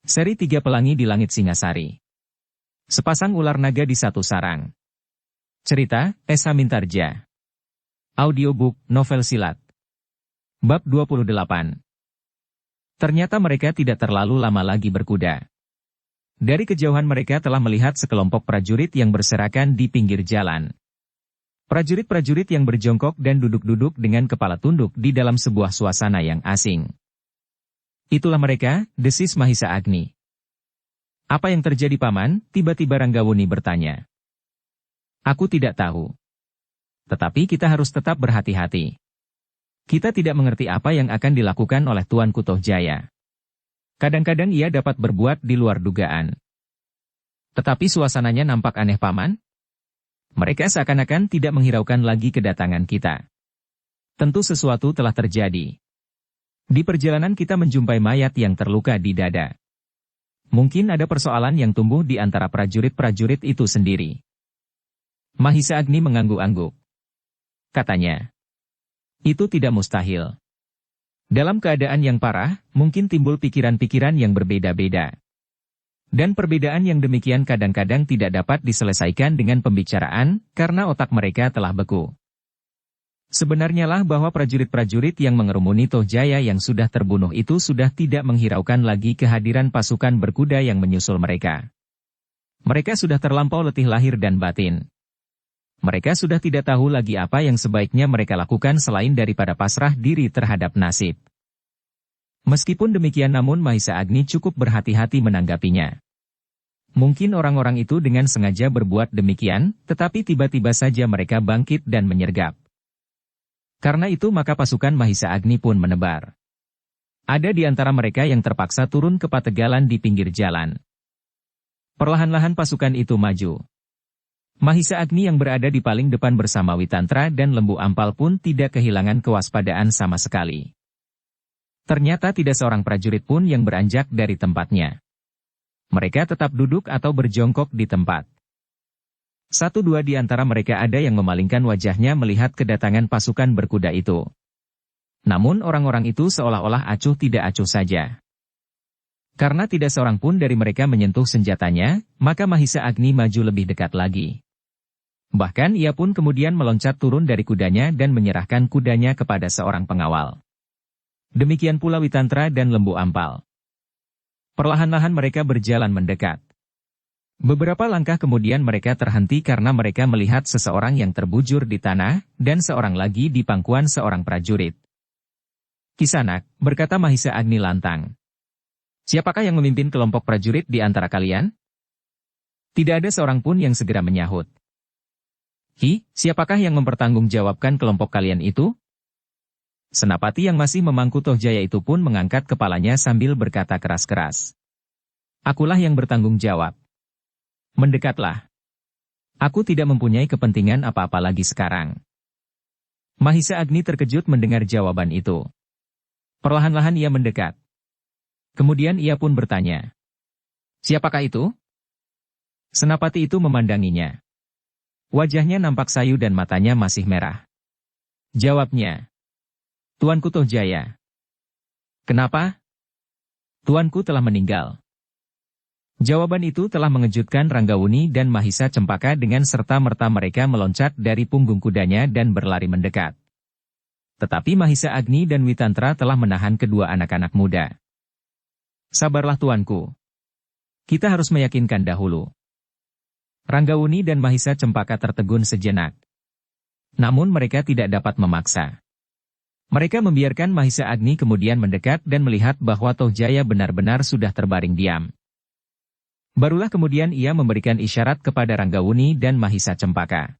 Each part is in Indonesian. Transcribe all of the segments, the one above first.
Seri 3 Pelangi di Langit Singasari. Sepasang ular naga di satu sarang. Cerita, Esa Mintarja. Audiobook, novel silat. Bab 28. Ternyata mereka tidak terlalu lama lagi berkuda. Dari kejauhan mereka telah melihat sekelompok prajurit yang berserakan di pinggir jalan. Prajurit-prajurit yang berjongkok dan duduk-duduk dengan kepala tunduk di dalam sebuah suasana yang asing. Itulah mereka, desis Mahisa Agni. Apa yang terjadi paman? Tiba-tiba Ranggawuni bertanya. Aku tidak tahu. Tetapi kita harus tetap berhati-hati. Kita tidak mengerti apa yang akan dilakukan oleh Tuanku Tohjaya. Kadang-kadang ia dapat berbuat di luar dugaan. Tetapi suasananya nampak aneh paman. Mereka seakan-akan tidak menghiraukan lagi kedatangan kita. Tentu sesuatu telah terjadi. Di perjalanan kita menjumpai mayat yang terluka di dada. Mungkin ada persoalan yang tumbuh di antara prajurit-prajurit itu sendiri. Mahisa Agni mengangguk-angguk. Katanya, itu tidak mustahil. Dalam keadaan yang parah, mungkin timbul pikiran-pikiran yang berbeda-beda. Dan perbedaan yang demikian kadang-kadang tidak dapat diselesaikan dengan pembicaraan, karena otak mereka telah beku. Sebenarnya lah bahwa prajurit-prajurit yang mengerumuni Tohjaya yang sudah terbunuh itu sudah tidak menghiraukan lagi kehadiran pasukan berkuda yang menyusul mereka. Mereka sudah terlampau letih lahir dan batin. Mereka sudah tidak tahu lagi apa yang sebaiknya mereka lakukan selain daripada pasrah diri terhadap nasib. Meskipun demikian namun Mahisa Agni cukup berhati-hati menanggapinya. Mungkin orang-orang itu dengan sengaja berbuat demikian, tetapi tiba-tiba saja mereka bangkit dan menyergap. Karena itu maka pasukan Mahisa Agni pun menebar. Ada di antara mereka yang terpaksa turun ke pategalan di pinggir jalan. Perlahan-lahan pasukan itu maju. Mahisa Agni yang berada di paling depan bersama Witantra dan Lembu Ampal pun tidak kehilangan kewaspadaan sama sekali. Ternyata tidak seorang prajurit pun yang beranjak dari tempatnya. Mereka tetap duduk atau berjongkok di tempat. Satu dua di antara mereka ada yang memalingkan wajahnya melihat kedatangan pasukan berkuda itu. Namun orang-orang itu seolah-olah acuh tidak acuh saja. Karena tidak seorang pun dari mereka menyentuh senjatanya, maka Mahisa Agni maju lebih dekat lagi. Bahkan ia pun kemudian meloncat turun dari kudanya dan menyerahkan kudanya kepada seorang pengawal. Demikian pula Witantra dan Lembu Ampal. Perlahan-lahan mereka berjalan mendekat. Beberapa langkah kemudian mereka terhenti karena mereka melihat seseorang yang terbujur di tanah, dan seorang lagi di pangkuan seorang prajurit. Kisanak, berkata Mahisa Agni lantang. Siapakah yang memimpin kelompok prajurit di antara kalian? Tidak ada seorang pun yang segera menyahut. Siapakah yang mempertanggungjawabkan kelompok kalian itu? Senapati yang masih memangku Tohjaya itu pun mengangkat kepalanya sambil berkata keras-keras. Akulah yang bertanggung jawab. Mendekatlah. Aku tidak mempunyai kepentingan apa-apa lagi sekarang. Mahisa Agni terkejut mendengar jawaban itu. Perlahan-lahan ia mendekat. Kemudian ia pun bertanya. Siapakah itu? Senapati itu memandanginya. Wajahnya nampak sayu dan matanya masih merah. Jawabnya. Tuanku Tohjaya. Kenapa? Tuanku telah meninggal. Jawaban itu telah mengejutkan Ranggawuni dan Mahisa Cempaka dengan serta-merta mereka meloncat dari punggung kudanya dan berlari mendekat. Tetapi Mahisa Agni dan Witantra telah menahan kedua anak-anak muda. Sabarlah tuanku. Kita harus meyakinkan dahulu. Ranggawuni dan Mahisa Cempaka tertegun sejenak. Namun mereka tidak dapat memaksa. Mereka membiarkan Mahisa Agni kemudian mendekat dan melihat bahwa Tohjaya benar-benar sudah terbaring diam. Barulah kemudian ia memberikan isyarat kepada Ranggawuni dan Mahisa Cempaka.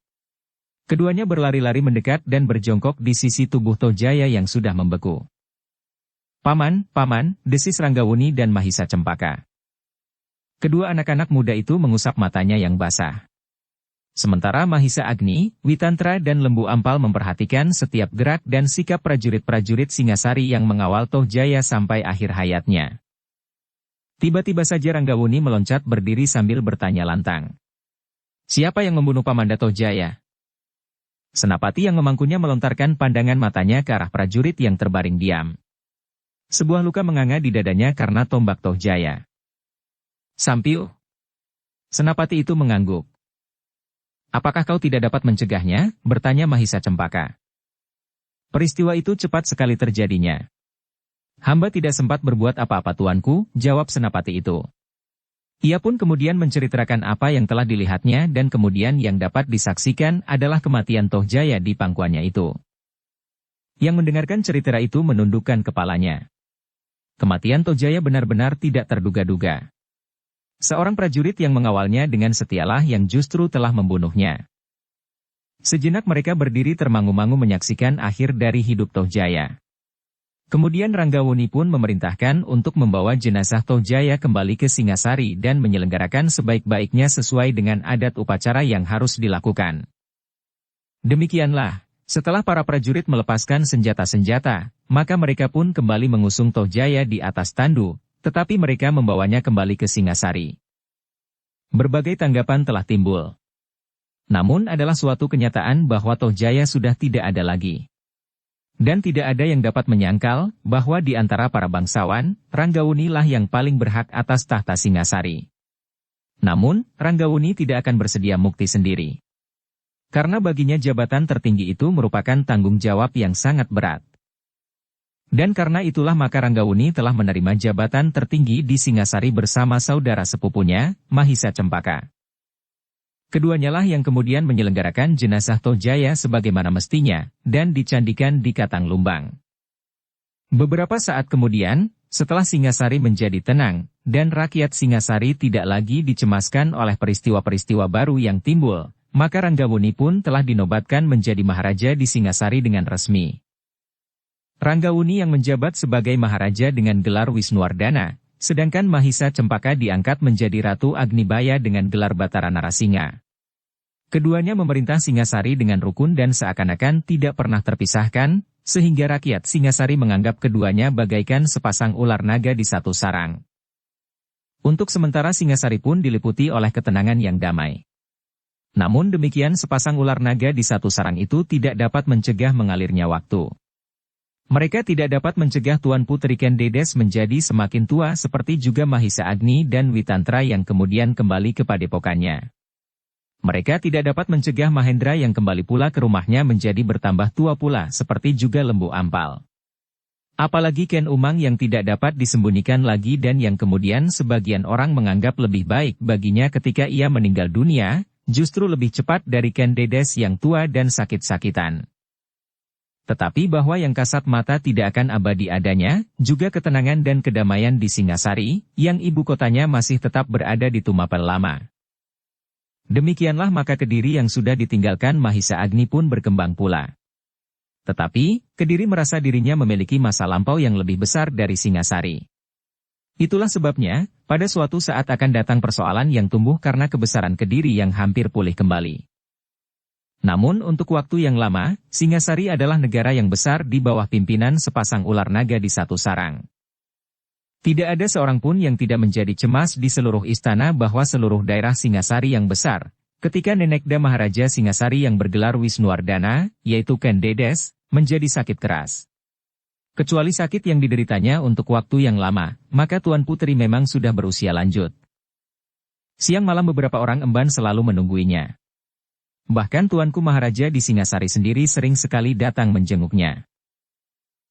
Keduanya berlari-lari mendekat dan berjongkok di sisi tubuh Tohjaya yang sudah membeku. Paman, desis Ranggawuni dan Mahisa Cempaka. Kedua anak-anak muda itu mengusap matanya yang basah. Sementara Mahisa Agni, Witantra dan Lembu Ampal memperhatikan setiap gerak dan sikap prajurit-prajurit Singasari yang mengawal Tohjaya sampai akhir hayatnya. Tiba-tiba saja Ranggawuni meloncat berdiri sambil bertanya lantang. Siapa yang membunuh Pamanda Tohjaya? Senapati yang memangkunya melontarkan pandangan matanya ke arah prajurit yang terbaring diam. Sebuah luka menganga di dadanya karena tombak Tohjaya. Sampiu. Senapati itu mengangguk. Apakah kau tidak dapat mencegahnya? Bertanya Mahisa Cempaka. Peristiwa itu cepat sekali terjadinya. Hamba tidak sempat berbuat apa-apa tuanku, jawab senapati itu. Ia pun kemudian menceritakan apa yang telah dilihatnya dan kemudian yang dapat disaksikan adalah kematian Toh Jaya di pangkuannya itu. Yang mendengarkan cerita itu menundukkan kepalanya. Kematian Toh Jaya benar-benar tidak terduga-duga. Seorang prajurit yang mengawalnya dengan setialah yang justru telah membunuhnya. Sejenak mereka berdiri termangu-mangu menyaksikan akhir dari hidup Toh Jaya. Kemudian Ranggawuni pun memerintahkan untuk membawa jenazah Toh Jaya kembali ke Singasari dan menyelenggarakan sebaik-baiknya sesuai dengan adat upacara yang harus dilakukan. Demikianlah, setelah para prajurit melepaskan senjata-senjata, maka mereka pun kembali mengusung Toh Jaya di atas tandu, tetapi mereka membawanya kembali ke Singasari. Berbagai tanggapan telah timbul. Namun adalah suatu kenyataan bahwa Toh Jaya sudah tidak ada lagi. Dan tidak ada yang dapat menyangkal bahwa di antara para bangsawan, Ranggawuni lah yang paling berhak atas tahta Singasari. Namun, Ranggawuni tidak akan bersedia mukti sendiri. Karena baginya jabatan tertinggi itu merupakan tanggung jawab yang sangat berat. Dan karena itulah maka Ranggawuni telah menerima jabatan tertinggi di Singasari bersama saudara sepupunya, Mahisa Cempaka. Keduanya lah yang kemudian menyelenggarakan jenazah Toh Jaya sebagaimana mestinya, dan dicandikan di Katang Lumbang. Beberapa saat kemudian, setelah Singasari menjadi tenang, dan rakyat Singasari tidak lagi dicemaskan oleh peristiwa-peristiwa baru yang timbul, maka Ranggawuni pun telah dinobatkan menjadi Maharaja di Singasari dengan resmi. Ranggawuni yang menjabat sebagai Maharaja dengan gelar Wisnuwardana, sedangkan Mahisa Cempaka diangkat menjadi Ratu Agnibaya dengan gelar Batara Narasinga. Keduanya memerintah Singasari dengan rukun dan seakan-akan tidak pernah terpisahkan, sehingga rakyat Singasari menganggap keduanya bagaikan sepasang ular naga di satu sarang. Untuk sementara Singasari pun diliputi oleh ketenangan yang damai. Namun demikian sepasang ular naga di satu sarang itu tidak dapat mencegah mengalirnya waktu. Mereka tidak dapat mencegah Tuan Putri Ken Dedes menjadi semakin tua seperti juga Mahisa Agni dan Witantra yang kemudian kembali ke padepokannya. Mereka tidak dapat mencegah Mahendra yang kembali pula ke rumahnya menjadi bertambah tua pula seperti juga Lembu Ampal. Apalagi Ken Umang yang tidak dapat disembunyikan lagi dan yang kemudian sebagian orang menganggap lebih baik baginya ketika ia meninggal dunia, justru lebih cepat dari Ken Dedes yang tua dan sakit-sakitan. Tetapi bahwa yang kasat mata tidak akan abadi adanya, juga ketenangan dan kedamaian di Singasari, yang ibu kotanya masih tetap berada di Tumapel lama. Demikianlah maka Kediri yang sudah ditinggalkan Mahisa Agni pun berkembang pula. Tetapi, Kediri merasa dirinya memiliki masa lampau yang lebih besar dari Singasari. Itulah sebabnya, pada suatu saat akan datang persoalan yang tumbuh karena kebesaran Kediri yang hampir pulih kembali. Namun untuk waktu yang lama, Singasari adalah negara yang besar di bawah pimpinan sepasang ular naga di satu sarang. Tidak ada seorang pun yang tidak menjadi cemas di seluruh istana bahwa seluruh daerah Singasari yang besar, ketika Nenekda Maharaja Singasari yang bergelar Wisnuwardana, yaitu Ken Dedes, menjadi sakit keras. Kecuali sakit yang dideritanya untuk waktu yang lama, maka Tuan Putri memang sudah berusia lanjut. Siang malam beberapa orang emban selalu menungguinya. Bahkan Tuanku Maharaja di Singasari sendiri sering sekali datang menjenguknya.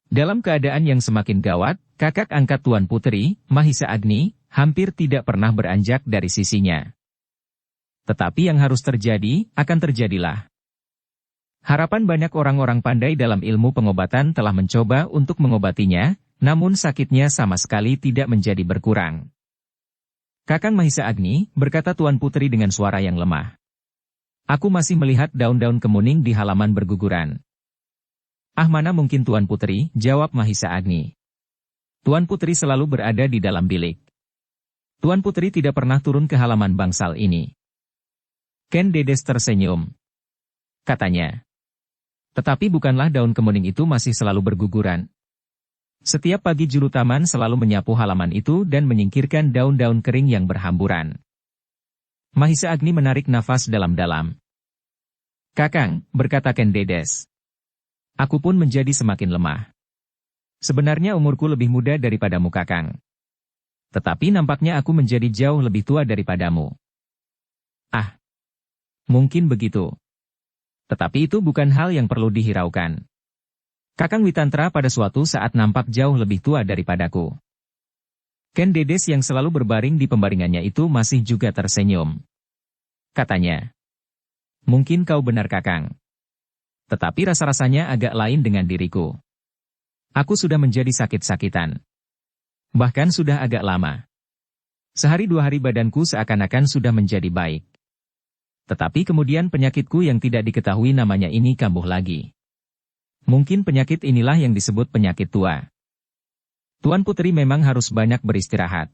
Dalam keadaan yang semakin gawat, kakak angkat Tuan Putri, Mahisa Agni, hampir tidak pernah beranjak dari sisinya. Tetapi yang harus terjadi, akan terjadilah. Harapan banyak orang-orang pandai dalam ilmu pengobatan telah mencoba untuk mengobatinya, namun sakitnya sama sekali tidak menjadi berkurang. Kakang Mahisa Agni, berkata Tuan Putri dengan suara yang lemah. Aku masih melihat daun-daun kemuning di halaman berguguran. Ah mana mungkin Tuan Putri, jawab Mahisa Agni. Tuan Putri selalu berada di dalam bilik. Tuan Putri tidak pernah turun ke halaman bangsal ini. Ken Dedes tersenyum. Katanya. Tetapi bukanlah daun kemuning itu masih selalu berguguran. Setiap pagi juru taman selalu menyapu halaman itu dan menyingkirkan daun-daun kering yang berhamburan. Mahisa Agni menarik nafas dalam-dalam. Kakang, berkata Ken Dedes. Aku pun menjadi semakin lemah. Sebenarnya umurku lebih muda daripadamu Kakang. Tetapi nampaknya aku menjadi jauh lebih tua daripadamu. Ah, mungkin begitu. Tetapi itu bukan hal yang perlu dihiraukan. Kakang Witantra pada suatu saat nampak jauh lebih tua daripadaku. Ken Dedes yang selalu berbaring di pembaringannya itu masih juga tersenyum. Katanya, mungkin kau benar Kakang. Tetapi rasa-rasanya agak lain dengan diriku. Aku sudah menjadi sakit-sakitan. Bahkan sudah agak lama. Sehari dua hari badanku seakan-akan sudah menjadi baik. Tetapi kemudian penyakitku yang tidak diketahui namanya ini kambuh lagi. Mungkin penyakit inilah yang disebut penyakit tua. Tuan Putri memang harus banyak beristirahat.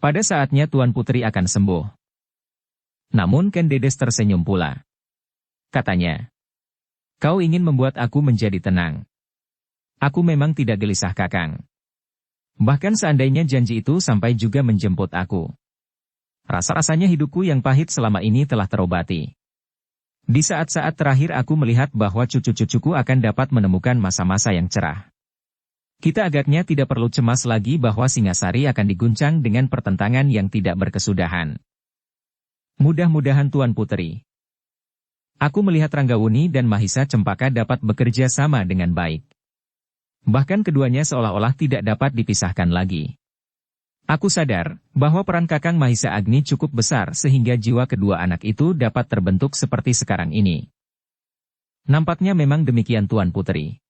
Pada saatnya Tuan Putri akan sembuh. Namun Ken Dedes tersenyum pula. Katanya, kau ingin membuat aku menjadi tenang. Aku memang tidak gelisah Kakang. Bahkan seandainya janji itu sampai juga menjemput aku. Rasa-rasanya hidupku yang pahit selama ini telah terobati. Di saat-saat terakhir aku melihat bahwa cucu-cucuku akan dapat menemukan masa-masa yang cerah. Kita agaknya tidak perlu cemas lagi bahwa Singasari akan diguncang dengan pertentangan yang tidak berkesudahan. Mudah-mudahan Tuan Putri. Aku melihat Ranggawuni dan Mahisa Cempaka dapat bekerja sama dengan baik. Bahkan keduanya seolah-olah tidak dapat dipisahkan lagi. Aku sadar bahwa peran Kakang Mahisa Agni cukup besar sehingga jiwa kedua anak itu dapat terbentuk seperti sekarang ini. Nampaknya memang demikian Tuan Putri.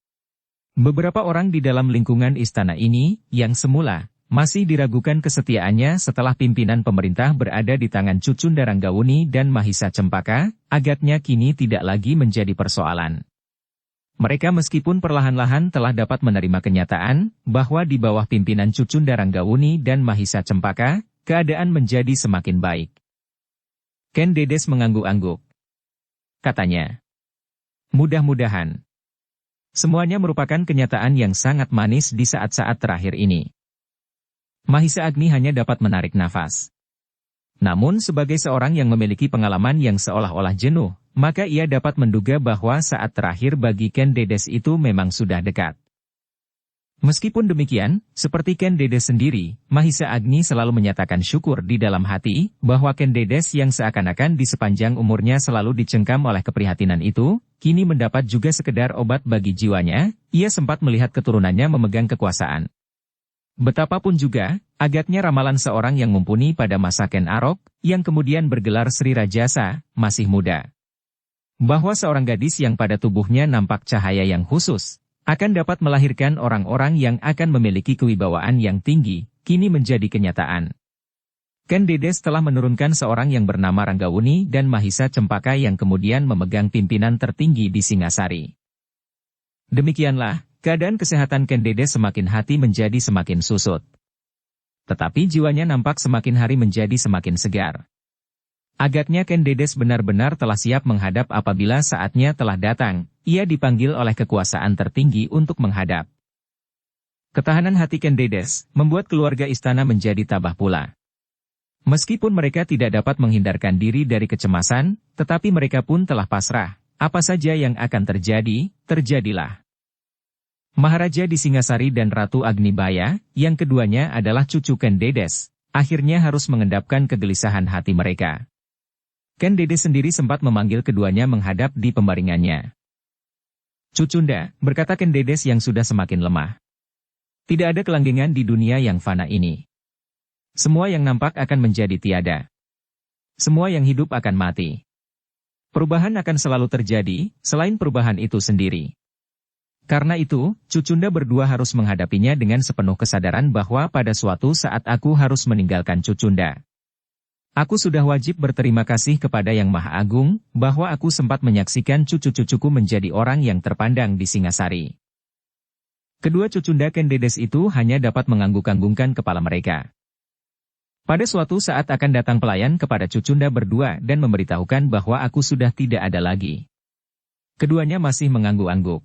Beberapa orang di dalam lingkungan istana ini, yang semula masih diragukan kesetiaannya setelah pimpinan pemerintah berada di tangan Cucunda Ranggawuni dan Mahisa Cempaka, agaknya kini tidak lagi menjadi persoalan. Mereka meskipun perlahan-lahan telah dapat menerima kenyataan bahwa di bawah pimpinan Cucunda Ranggawuni dan Mahisa Cempaka, keadaan menjadi semakin baik. Ken Dedes mengangguk-angguk. Katanya, mudah-mudahan. Semuanya merupakan kenyataan yang sangat manis di saat-saat terakhir ini. Mahisa Agni hanya dapat menarik nafas. Namun sebagai seorang yang memiliki pengalaman yang seolah-olah jenuh, maka ia dapat menduga bahwa saat terakhir bagi Ken Dedes itu memang sudah dekat. Meskipun demikian, seperti Ken Dedes sendiri, Mahisa Agni selalu menyatakan syukur di dalam hati, bahwa Ken Dedes yang seakan-akan di sepanjang umurnya selalu dicengkam oleh keprihatinan itu, kini mendapat juga sekedar obat bagi jiwanya, ia sempat melihat keturunannya memegang kekuasaan. Betapapun juga, agaknya ramalan seorang yang mumpuni pada masa Ken Arok, yang kemudian bergelar Sri Rajasa, masih muda. Bahwa seorang gadis yang pada tubuhnya nampak cahaya yang khusus, akan dapat melahirkan orang-orang yang akan memiliki kewibawaan yang tinggi, kini menjadi kenyataan. Ken Dedes telah menurunkan seorang yang bernama Ranggawuni dan Mahisa Cempaka yang kemudian memegang pimpinan tertinggi di Singasari. Demikianlah, keadaan kesehatan Ken Dedes semakin hati menjadi semakin susut. Tetapi jiwanya nampak semakin hari menjadi semakin segar. Agaknya Ken Dedes benar-benar telah siap menghadap apabila saatnya telah datang, ia dipanggil oleh kekuasaan tertinggi untuk menghadap. Ketahanan hati Ken Dedes membuat keluarga istana menjadi tabah pula. Meskipun mereka tidak dapat menghindarkan diri dari kecemasan, tetapi mereka pun telah pasrah. Apa saja yang akan terjadi, terjadilah. Maharaja di Singasari dan Ratu Agnibaya, yang keduanya adalah cucu Ken Dedes, akhirnya harus mengendapkan kegelisahan hati mereka. Ken Dedes sendiri sempat memanggil keduanya menghadap di pembaringannya. Cucunda, berkata Ken Dedes yang sudah semakin lemah. Tidak ada kelanggengan di dunia yang fana ini. Semua yang nampak akan menjadi tiada. Semua yang hidup akan mati. Perubahan akan selalu terjadi, selain perubahan itu sendiri. Karena itu, Cucunda berdua harus menghadapinya dengan sepenuh kesadaran bahwa pada suatu saat aku harus meninggalkan Cucunda. Aku sudah wajib berterima kasih kepada Yang Maha Agung, bahwa aku sempat menyaksikan cucu-cucuku menjadi orang yang terpandang di Singasari. Kedua Cucunda Ken Dedes itu hanya dapat mengangguk-anggukkan kepala mereka. Pada suatu saat akan datang pelayan kepada Cucunda berdua dan memberitahukan bahwa aku sudah tidak ada lagi. Keduanya masih mengangguk-angguk.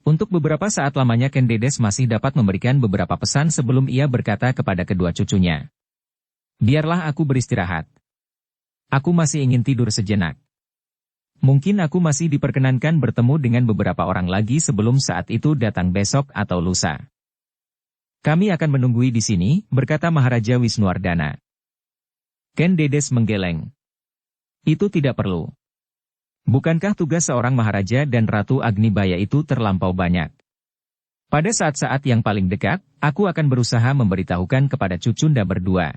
Untuk beberapa saat lamanya Ken Dedes masih dapat memberikan beberapa pesan sebelum ia berkata kepada kedua cucunya. Biarlah aku beristirahat. Aku masih ingin tidur sejenak. Mungkin aku masih diperkenankan bertemu dengan beberapa orang lagi sebelum saat itu datang besok atau lusa. Kami akan menunggui di sini, berkata Maharaja Wisnuwardana. Ken Dedes menggeleng. Itu tidak perlu. Bukankah tugas seorang Maharaja dan Ratu Agnibaya itu terlampau banyak? Pada saat-saat yang paling dekat, aku akan berusaha memberitahukan kepada Cucunda berdua.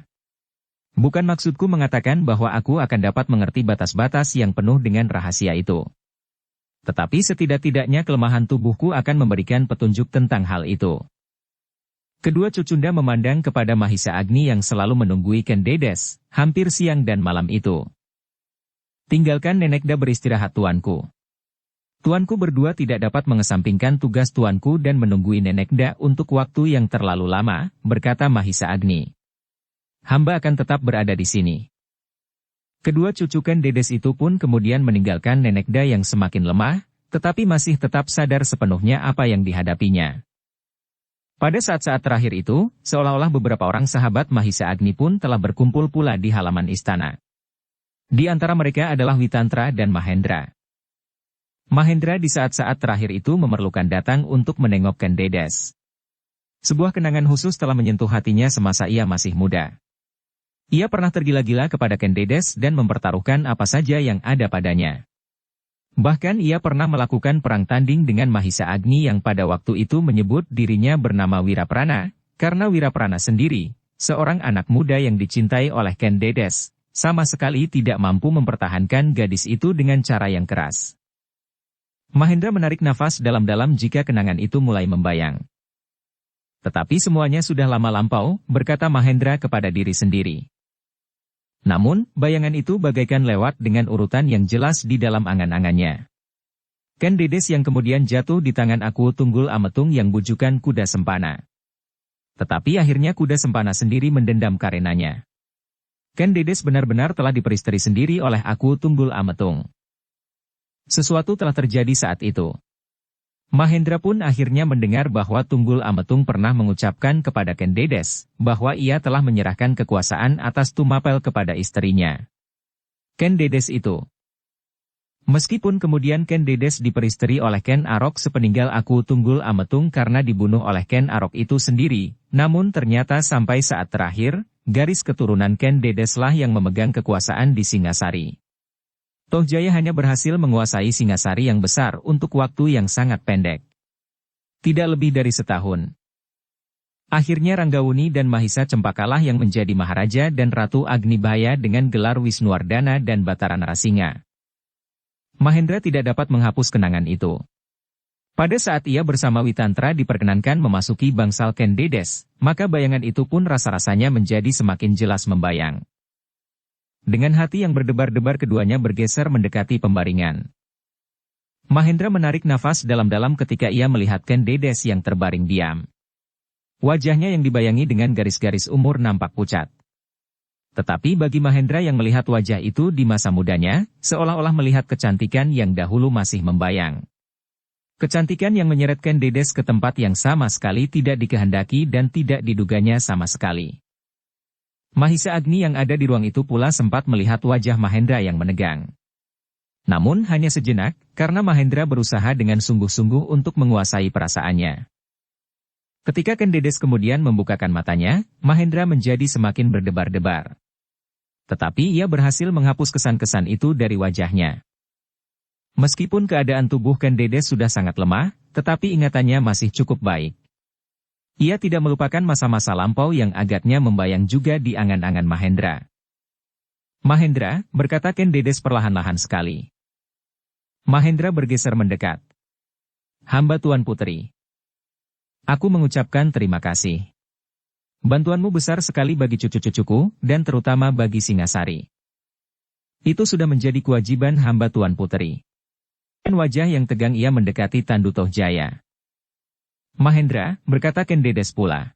Bukan maksudku mengatakan bahwa aku akan dapat mengerti batas-batas yang penuh dengan rahasia itu. Tetapi setidak-tidaknya kelemahan tubuhku akan memberikan petunjuk tentang hal itu. Kedua Cucunda memandang kepada Mahisa Agni yang selalu menunggui Ken Dedes, hampir siang dan malam itu. Tinggalkan Nenekda beristirahat tuanku. Tuanku berdua tidak dapat mengesampingkan tugas tuanku dan menunggui Nenekda untuk waktu yang terlalu lama, berkata Mahisa Agni. Hamba akan tetap berada di sini. Kedua cucu Ken Dedes itu pun kemudian meninggalkan Nenekda yang semakin lemah, tetapi masih tetap sadar sepenuhnya apa yang dihadapinya. Pada saat-saat terakhir itu, seolah-olah beberapa orang sahabat Mahisa Agni pun telah berkumpul pula di halaman istana. Di antara mereka adalah Witantra dan Mahendra. Mahendra di saat-saat terakhir itu memerlukan datang untuk menengok Ken Dedes. Sebuah kenangan khusus telah menyentuh hatinya semasa ia masih muda. Ia pernah tergila-gila kepada Ken Dedes dan mempertaruhkan apa saja yang ada padanya. Bahkan ia pernah melakukan perang tanding dengan Mahisa Agni yang pada waktu itu menyebut dirinya bernama Wiraprana, karena Wiraprana sendiri, seorang anak muda yang dicintai oleh Ken Dedes, sama sekali tidak mampu mempertahankan gadis itu dengan cara yang keras. Mahendra menarik nafas dalam-dalam jika kenangan itu mulai membayang. Tetapi semuanya sudah lama lampau, berkata Mahendra kepada diri sendiri. Namun, bayangan itu bagaikan lewat dengan urutan yang jelas di dalam angan-angannya. Ken Dedes yang kemudian jatuh di tangan Aku Tunggul Ametung yang bujukan kuda sempana. Tetapi akhirnya kuda sempana sendiri mendendam karenanya. Ken Dedes benar-benar telah diperistri sendiri oleh Aku Tunggul Ametung. Sesuatu telah terjadi saat itu. Mahendra pun akhirnya mendengar bahwa Tunggul Ametung pernah mengucapkan kepada Ken Dedes, bahwa ia telah menyerahkan kekuasaan atas Tumapel kepada istrinya. Ken Dedes itu. Meskipun kemudian Ken Dedes diperistri oleh Ken Arok sepeninggal Aku Tunggul Ametung karena dibunuh oleh Ken Arok itu sendiri, namun ternyata sampai saat terakhir, garis keturunan Ken Dedeslah yang memegang kekuasaan di Singasari. Tohjaya hanya berhasil menguasai Singasari yang besar untuk waktu yang sangat pendek. Tidak lebih dari setahun. Akhirnya Ranggawuni dan Mahisa Cempakalah yang menjadi Maharaja dan Ratu Agnibaya dengan gelar Wisnuwardana dan Batara Narasinga. Mahendra tidak dapat menghapus kenangan itu. Pada saat ia bersama Witantra diperkenankan memasuki bangsal Ken Dedes, maka bayangan itu pun rasa-rasanya menjadi semakin jelas membayang. Dengan hati yang berdebar-debar keduanya bergeser mendekati pembaringan. Mahendra menarik nafas dalam-dalam ketika ia melihat Ken Dedes yang terbaring diam. Wajahnya yang dibayangi dengan garis-garis umur nampak pucat. Tetapi bagi Mahendra yang melihat wajah itu di masa mudanya, seolah-olah melihat kecantikan yang dahulu masih membayang. Kecantikan yang menyeret Ken Dedes ke tempat yang sama sekali tidak dikehendaki dan tidak diduganya sama sekali. Mahisa Agni yang ada di ruang itu pula sempat melihat wajah Mahendra yang menegang. Namun hanya sejenak, karena Mahendra berusaha dengan sungguh-sungguh untuk menguasai perasaannya. Ketika Ken Dedes kemudian membukakan matanya, Mahendra menjadi semakin berdebar-debar. Tetapi ia berhasil menghapus kesan-kesan itu dari wajahnya. Meskipun keadaan tubuh Ken Dedes sudah sangat lemah, tetapi ingatannya masih cukup baik. Ia tidak melupakan masa-masa lampau yang agaknya membayang juga di angan-angan Mahendra. Mahendra, berkata Ken Dedes perlahan-lahan sekali. Mahendra bergeser mendekat. Hamba Tuan Putri. Aku mengucapkan terima kasih. Bantuanmu besar sekali bagi cucu-cucuku, dan terutama bagi Singasari. Itu sudah menjadi kewajiban hamba Tuan Putri. Dan wajah yang tegang ia mendekati Tandu Tohjaya. Mahendra, berkata Ken Dedes pula.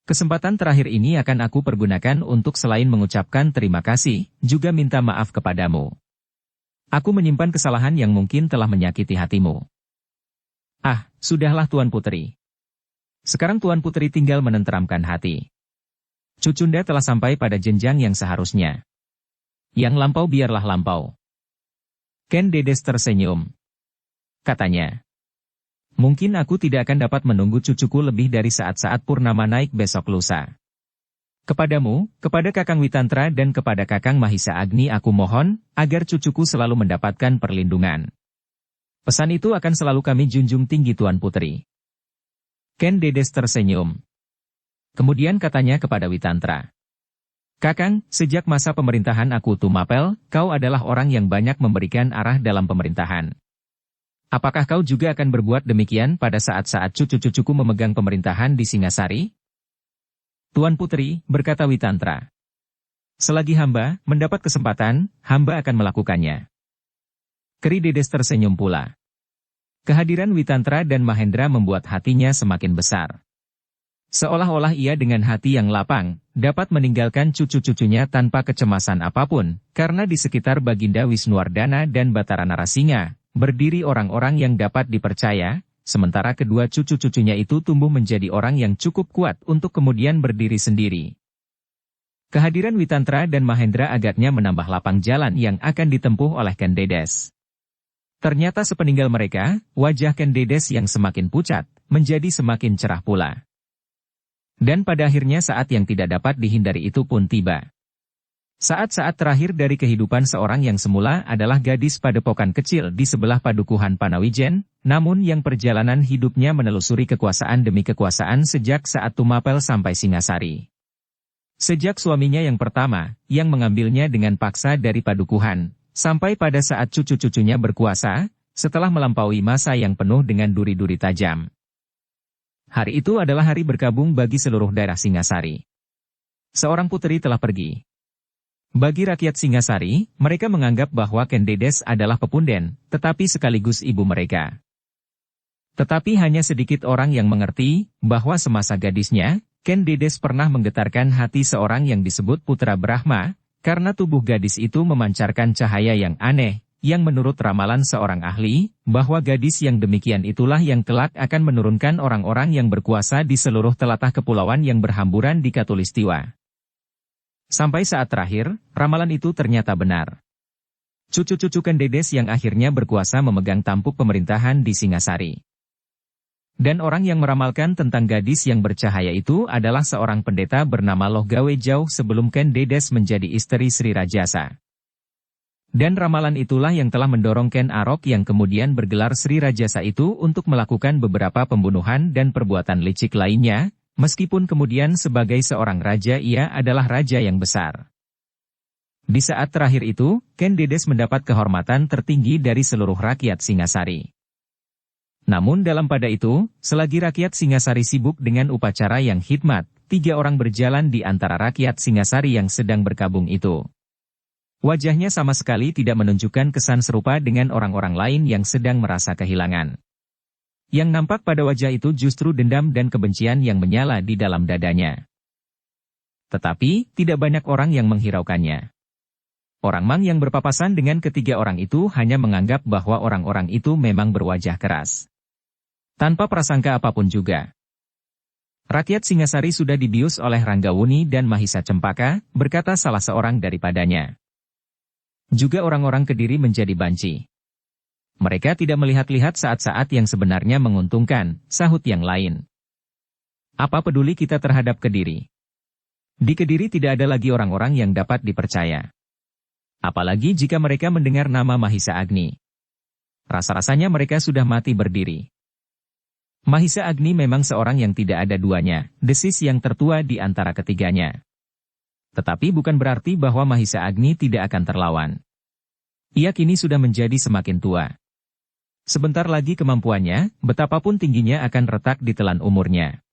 Kesempatan terakhir ini akan aku pergunakan untuk selain mengucapkan terima kasih, juga minta maaf kepadamu. Aku menyimpan kesalahan yang mungkin telah menyakiti hatimu. Ah, sudahlah Tuan Putri. Sekarang Tuan Putri tinggal menenteramkan hati. Cucunda telah sampai pada jenjang yang seharusnya. Yang lampau biarlah lampau. Ken Dedes tersenyum. Katanya. Mungkin aku tidak akan dapat menunggu cucuku lebih dari saat-saat purnama naik besok lusa. Kepadamu, kepada Kakang Witantra dan kepada Kakang Mahisa Agni aku mohon, agar cucuku selalu mendapatkan perlindungan. Pesan itu akan selalu kami junjung tinggi Tuan Putri. Ken Dedes tersenyum. Kemudian katanya kepada Witantra. Kakang, sejak masa pemerintahan aku Tumapel, kau adalah orang yang banyak memberikan arah dalam pemerintahan. Apakah kau juga akan berbuat demikian pada saat-saat cucu-cucuku memegang pemerintahan di Singasari? Tuan Putri, berkata Witantra. Selagi hamba mendapat kesempatan, hamba akan melakukannya. Keri Dedes tersenyum pula. Kehadiran Witantra dan Mahendra membuat hatinya semakin besar. Seolah-olah ia dengan hati yang lapang, dapat meninggalkan cucu-cucunya tanpa kecemasan apapun, karena di sekitar Baginda Wisnuwardana dan Batara Narasinga, berdiri orang-orang yang dapat dipercaya, sementara kedua cucu-cucunya itu tumbuh menjadi orang yang cukup kuat untuk kemudian berdiri sendiri. Kehadiran Witantra dan Mahendra agaknya menambah lapang jalan yang akan ditempuh oleh Ken Dedes. Ternyata sepeninggal mereka, wajah Ken Dedes yang semakin pucat, menjadi semakin cerah pula. Dan pada akhirnya saat yang tidak dapat dihindari itu pun tiba. Saat-saat terakhir dari kehidupan seorang yang semula adalah gadis padepokan kecil di sebelah padukuhan Panawijen, namun yang perjalanan hidupnya menelusuri kekuasaan demi kekuasaan sejak saat Tumapel sampai Singasari. Sejak suaminya yang pertama, yang mengambilnya dengan paksa dari padukuhan, sampai pada saat cucu-cucunya berkuasa, setelah melampaui masa yang penuh dengan duri-duri tajam. Hari itu adalah hari berkabung bagi seluruh daerah Singasari. Seorang puteri telah pergi. Bagi rakyat Singasari, mereka menganggap bahwa Ken Dedes adalah pepunden, tetapi sekaligus ibu mereka. Tetapi hanya sedikit orang yang mengerti, bahwa semasa gadisnya, Ken Dedes pernah menggetarkan hati seorang yang disebut Putra Brahma, karena tubuh gadis itu memancarkan cahaya yang aneh, yang menurut ramalan seorang ahli, bahwa gadis yang demikian itulah yang kelak akan menurunkan orang-orang yang berkuasa di seluruh telatah kepulauan yang berhamburan di Katulistiwa. Sampai saat terakhir, ramalan itu ternyata benar. Cucu-cucu Ken Dedes yang akhirnya berkuasa memegang tampuk pemerintahan di Singasari. Dan orang yang meramalkan tentang gadis yang bercahaya itu adalah seorang pendeta bernama Loh Gawe jauh sebelum Ken Dedes menjadi istri Sri Rajasa. Dan ramalan itulah yang telah mendorong Ken Arok yang kemudian bergelar Sri Rajasa itu untuk melakukan beberapa pembunuhan dan perbuatan licik lainnya, meskipun kemudian sebagai seorang raja ia adalah raja yang besar. Di saat terakhir itu, Ken Dedes mendapat kehormatan tertinggi dari seluruh rakyat Singasari. Namun dalam pada itu, selagi rakyat Singasari sibuk dengan upacara yang hikmat, 3 orang berjalan di antara rakyat Singasari yang sedang berkabung itu. Wajahnya sama sekali tidak menunjukkan kesan serupa dengan orang-orang lain yang sedang merasa kehilangan. Yang nampak pada wajah itu justru dendam dan kebencian yang menyala di dalam dadanya. Tetapi, tidak banyak orang yang menghiraukannya. Orang Mang yang berpapasan dengan ketiga orang itu hanya menganggap bahwa orang-orang itu memang berwajah keras. Tanpa prasangka apapun juga. Rakyat Singasari sudah dibius oleh Ranggawuni dan Mahisa Cempaka, berkata salah seorang daripadanya. Juga orang-orang Kediri menjadi banci. Mereka tidak melihat-lihat saat-saat yang sebenarnya menguntungkan, sahut yang lain. Apa peduli kita terhadap Kediri? Di Kediri tidak ada lagi orang-orang yang dapat dipercaya. Apalagi jika mereka mendengar nama Mahisa Agni. Rasa-rasanya mereka sudah mati berdiri. Mahisa Agni memang seorang yang tidak ada duanya, desis yang tertua di antara ketiganya. Tetapi bukan berarti bahwa Mahisa Agni tidak akan terlawan. Ia kini sudah menjadi semakin tua. Sebentar lagi kemampuannya, betapapun tingginya akan retak ditelan umurnya.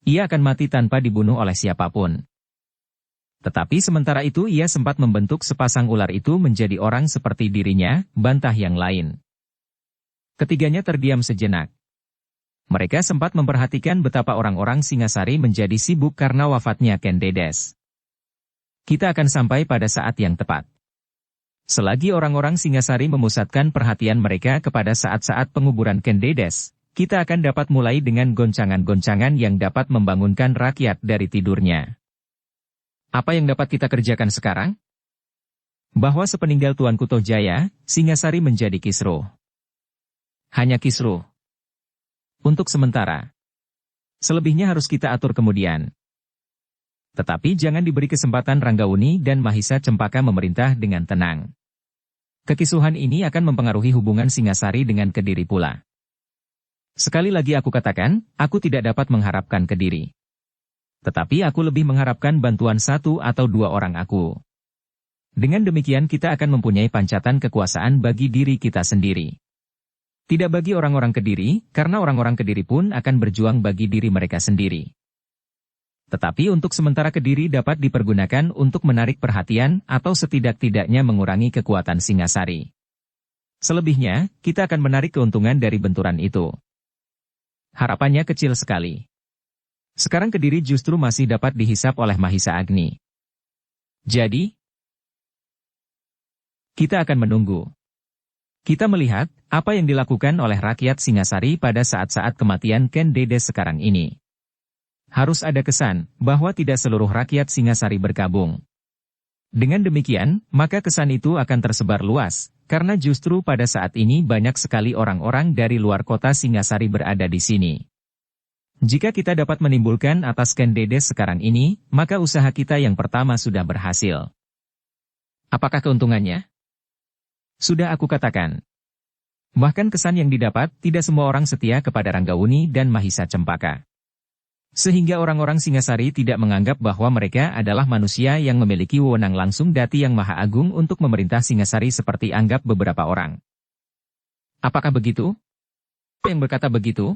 Ia akan mati tanpa dibunuh oleh siapapun. Tetapi sementara itu ia sempat membentuk sepasang ular itu menjadi orang seperti dirinya, bantah yang lain. Ketiganya terdiam sejenak. Mereka sempat memperhatikan betapa orang-orang Singasari menjadi sibuk karena wafatnya Ken Dedes. Kita akan sampai pada saat yang tepat. Selagi orang-orang Singasari memusatkan perhatian mereka kepada saat-saat penguburan Ken Dedes, kita akan dapat mulai dengan goncangan-goncangan yang dapat membangunkan rakyat dari tidurnya. Apa yang dapat kita kerjakan sekarang? Bahwa sepeninggal Tuanku Tohjaya, Singasari menjadi kisruh. Hanya kisruh. Untuk sementara. Selebihnya harus kita atur kemudian. Tetapi jangan diberi kesempatan Ranggauni dan Mahisa Cempaka memerintah dengan tenang. Kekisuhan ini akan mempengaruhi hubungan Singasari dengan Kediri pula. Sekali lagi aku katakan, aku tidak dapat mengharapkan Kediri. Tetapi aku lebih mengharapkan bantuan 1 atau 2 orang aku. Dengan demikian kita akan mempunyai pancatan kekuasaan bagi diri kita sendiri. Tidak bagi orang-orang Kediri, karena orang-orang Kediri pun akan berjuang bagi diri mereka sendiri. Tetapi untuk sementara Kediri dapat dipergunakan untuk menarik perhatian atau setidak-tidaknya mengurangi kekuatan Singasari. Selebihnya, kita akan menarik keuntungan dari benturan itu. Harapannya kecil sekali. Sekarang Kediri justru masih dapat dihisap oleh Mahisa Agni. Jadi, kita akan menunggu. Kita melihat apa yang dilakukan oleh rakyat Singasari pada saat-saat kematian Ken Dede sekarang ini. Harus ada kesan bahwa tidak seluruh rakyat Singasari bergabung. Dengan demikian, maka kesan itu akan tersebar luas, karena justru pada saat ini banyak sekali orang-orang dari luar kota Singasari berada di sini. Jika kita dapat menimbulkan atas Ken Dede sekarang ini, maka usaha kita yang pertama sudah berhasil. Apakah keuntungannya? Sudah aku katakan. Bahkan kesan yang didapat, tidak semua orang setia kepada Ranggauni dan Mahisa Cempaka. Sehingga orang-orang Singasari tidak menganggap bahwa mereka adalah manusia yang memiliki wewenang langsung Dati Yang Maha Agung untuk memerintah Singasari seperti anggap beberapa orang. Apakah begitu? Yang berkata begitu?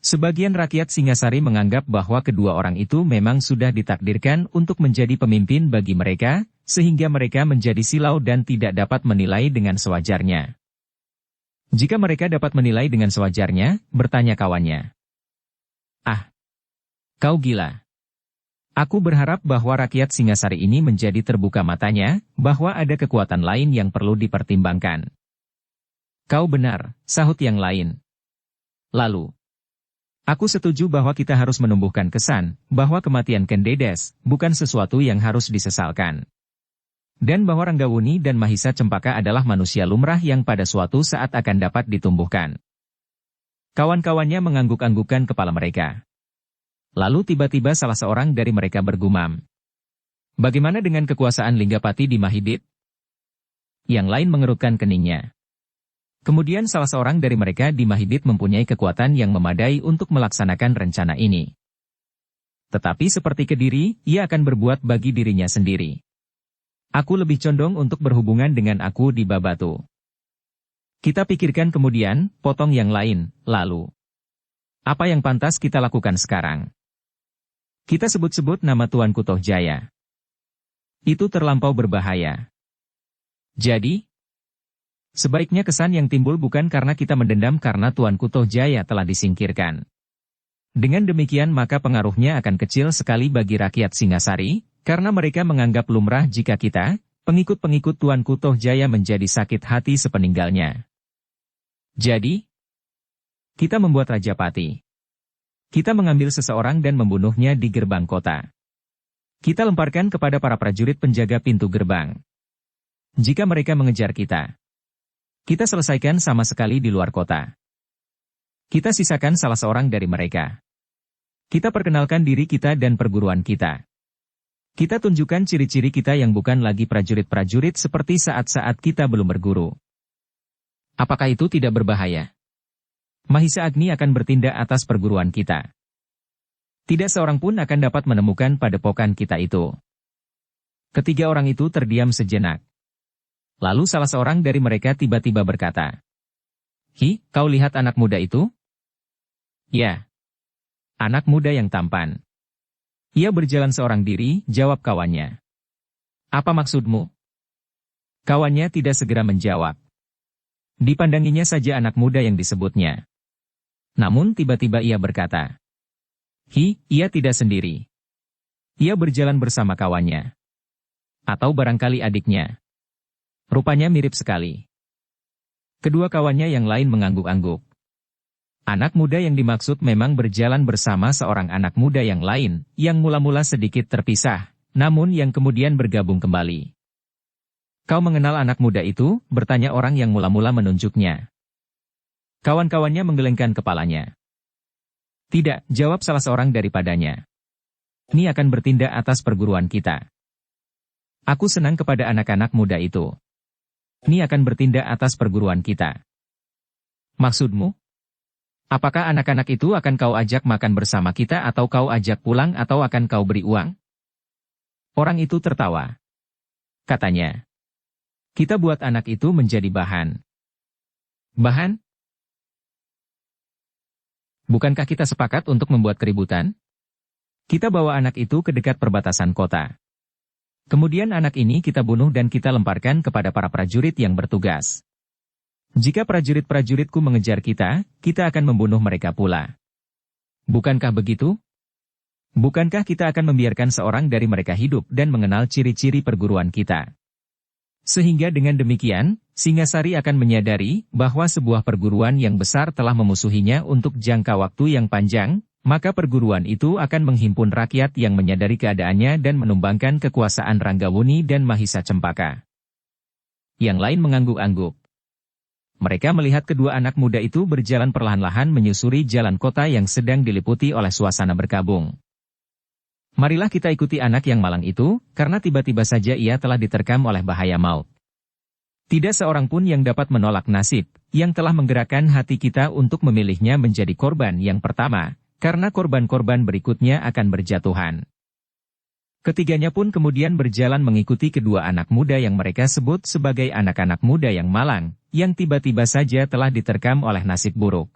Sebagian rakyat Singasari menganggap bahwa kedua orang itu memang sudah ditakdirkan untuk menjadi pemimpin bagi mereka, sehingga mereka menjadi silau dan tidak dapat menilai dengan sewajarnya. Jika mereka dapat menilai dengan sewajarnya, bertanya kawannya. Ah, kau gila. Aku berharap bahwa rakyat Singasari ini menjadi terbuka matanya, bahwa ada kekuatan lain yang perlu dipertimbangkan. Kau benar, sahut yang lain. Lalu, aku setuju bahwa kita harus menumbuhkan kesan, bahwa kematian Ken Dedes bukan sesuatu yang harus disesalkan. Dan bahwa Ranggauni dan Mahisa Cempaka adalah manusia lumrah yang pada suatu saat akan dapat ditumbuhkan. Kawan-kawannya mengangguk-anggukkan kepala mereka. Lalu tiba-tiba salah seorang dari mereka bergumam. Bagaimana dengan kekuasaan Linggapati di Mahibit? Yang lain mengerutkan keningnya. Kemudian salah seorang dari mereka di Mahibit mempunyai kekuatan yang memadai untuk melaksanakan rencana ini. Tetapi seperti Kediri, ia akan berbuat bagi dirinya sendiri. Aku lebih condong untuk berhubungan dengan aku di Babatu. Kita pikirkan kemudian, potong yang lain, lalu. Apa yang pantas kita lakukan sekarang? Kita sebut-sebut nama Tuanku Tohjaya. Itu terlampau berbahaya. Jadi, sebaiknya kesan yang timbul bukan karena kita mendendam karena Tuanku Tohjaya telah disingkirkan. Dengan demikian maka pengaruhnya akan kecil sekali bagi rakyat Singasari, karena mereka menganggap lumrah jika kita, pengikut-pengikut Tuanku Tohjaya menjadi sakit hati sepeninggalnya. Jadi, kita membuat Rajapati. Kita mengambil seseorang dan membunuhnya di gerbang kota. Kita lemparkan kepada para prajurit penjaga pintu gerbang. Jika mereka mengejar kita, kita selesaikan sama sekali di luar kota. Kita sisakan salah seorang dari mereka. Kita perkenalkan diri kita dan perguruan kita. Kita tunjukkan ciri-ciri kita yang bukan lagi prajurit-prajurit seperti saat-saat kita belum berguru. Apakah itu tidak berbahaya? Mahisa Agni akan bertindak atas perguruan kita. Tidak seorang pun akan dapat menemukan padepokan kita itu. Ketiga orang itu terdiam sejenak. Lalu salah seorang dari mereka tiba-tiba berkata, "Hi, kau lihat anak muda itu?" "Ya. Anak muda yang tampan. Ia berjalan seorang diri," jawab kawannya. "Apa maksudmu?" Kawannya tidak segera menjawab. Dipandanginya saja anak muda yang disebutnya. Namun tiba-tiba ia berkata, "Hi, ia tidak sendiri. Ia berjalan bersama kawannya. Atau barangkali adiknya. Rupanya mirip sekali." Kedua kawannya yang lain mengangguk-angguk. Anak muda yang dimaksud memang berjalan bersama seorang anak muda yang lain, yang mula-mula sedikit terpisah, namun yang kemudian bergabung kembali. "Kau mengenal anak muda itu?" bertanya orang yang mula-mula menunjuknya. Kawan-kawannya menggelengkan kepalanya. Tidak, jawab salah seorang daripadanya. Ini akan bertindak atas perguruan kita. Aku senang kepada anak-anak muda itu. Ini akan bertindak atas perguruan kita. Maksudmu? Apakah anak-anak itu akan kau ajak makan bersama kita atau kau ajak pulang atau akan kau beri uang? Orang itu tertawa. Katanya. Kita buat anak itu menjadi bahan. Bahan? Bukankah kita sepakat untuk membuat keributan? Kita bawa anak itu ke dekat perbatasan kota. Kemudian anak ini kita bunuh dan kita lemparkan kepada para prajurit yang bertugas. Jika prajurit-prajuritku mengejar kita, kita akan membunuh mereka pula. Bukankah begitu? Bukankah kita akan membiarkan seorang dari mereka hidup dan mengenal ciri-ciri perguruan kita? Sehingga dengan demikian, Singasari akan menyadari bahwa sebuah perguruan yang besar telah memusuhinya untuk jangka waktu yang panjang, maka perguruan itu akan menghimpun rakyat yang menyadari keadaannya dan menumbangkan kekuasaan Ranggawuni dan Mahisa Cempaka. Yang lain mengangguk-angguk. Mereka melihat kedua anak muda itu berjalan perlahan-lahan menyusuri jalan kota yang sedang diliputi oleh suasana berkabung. Marilah kita ikuti anak yang malang itu, karena tiba-tiba saja ia telah diterkam oleh bahaya maut. Tidak seorang pun yang dapat menolak nasib, yang telah menggerakkan hati kita untuk memilihnya menjadi korban yang pertama, karena korban-korban berikutnya akan berjatuhan. Ketiganya pun kemudian berjalan mengikuti kedua anak muda yang mereka sebut sebagai anak-anak muda yang malang, yang tiba-tiba saja telah diterkam oleh nasib buruk.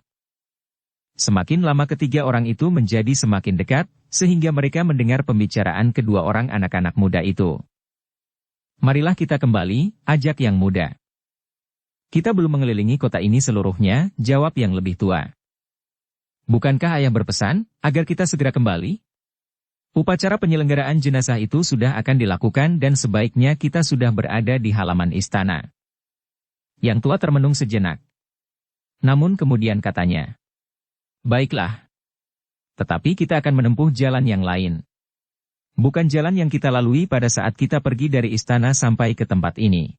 Semakin lama ketiga orang itu menjadi semakin dekat, sehingga mereka mendengar pembicaraan kedua orang anak-anak muda itu. Marilah kita kembali, ajak yang muda. Kita belum mengelilingi kota ini seluruhnya, jawab yang lebih tua. Bukankah ayah berpesan, agar kita segera kembali? Upacara penyelenggaraan jenazah itu sudah akan dilakukan dan sebaiknya kita sudah berada di halaman istana. Yang tua termenung sejenak. Namun kemudian katanya. Baiklah. Tetapi kita akan menempuh jalan yang lain. Bukan jalan yang kita lalui pada saat kita pergi dari istana sampai ke tempat ini.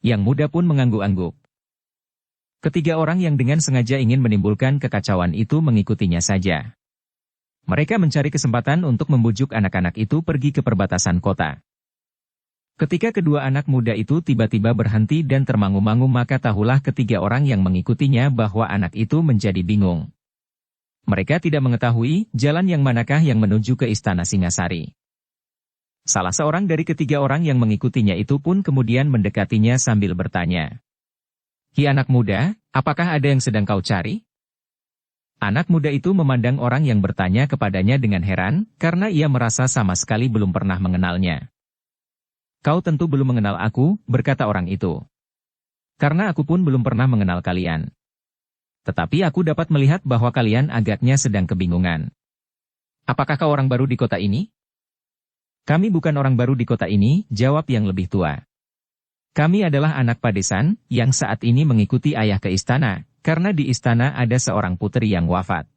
Yang muda pun mengangguk-angguk. Ketiga orang yang dengan sengaja ingin menimbulkan kekacauan itu mengikutinya saja. Mereka mencari kesempatan untuk membujuk anak-anak itu pergi ke perbatasan kota. Ketika kedua anak muda itu tiba-tiba berhenti dan termangu-mangu maka tahulah ketiga orang yang mengikutinya bahwa anak itu menjadi bingung. Mereka tidak mengetahui jalan yang manakah yang menuju ke istana Singasari. Salah seorang dari ketiga orang yang mengikutinya itu pun kemudian mendekatinya sambil bertanya. Hi anak muda, apakah ada yang sedang kau cari? Anak muda itu memandang orang yang bertanya kepadanya dengan heran, karena ia merasa sama sekali belum pernah mengenalnya. Kau tentu belum mengenal aku, berkata orang itu. Karena aku pun belum pernah mengenal kalian. Tetapi aku dapat melihat bahwa kalian agaknya sedang kebingungan. Apakah kau orang baru di kota ini? Kami bukan orang baru di kota ini, jawab yang lebih tua. Kami adalah anak padesan, yang saat ini mengikuti ayah ke istana, karena di istana ada seorang putri yang wafat.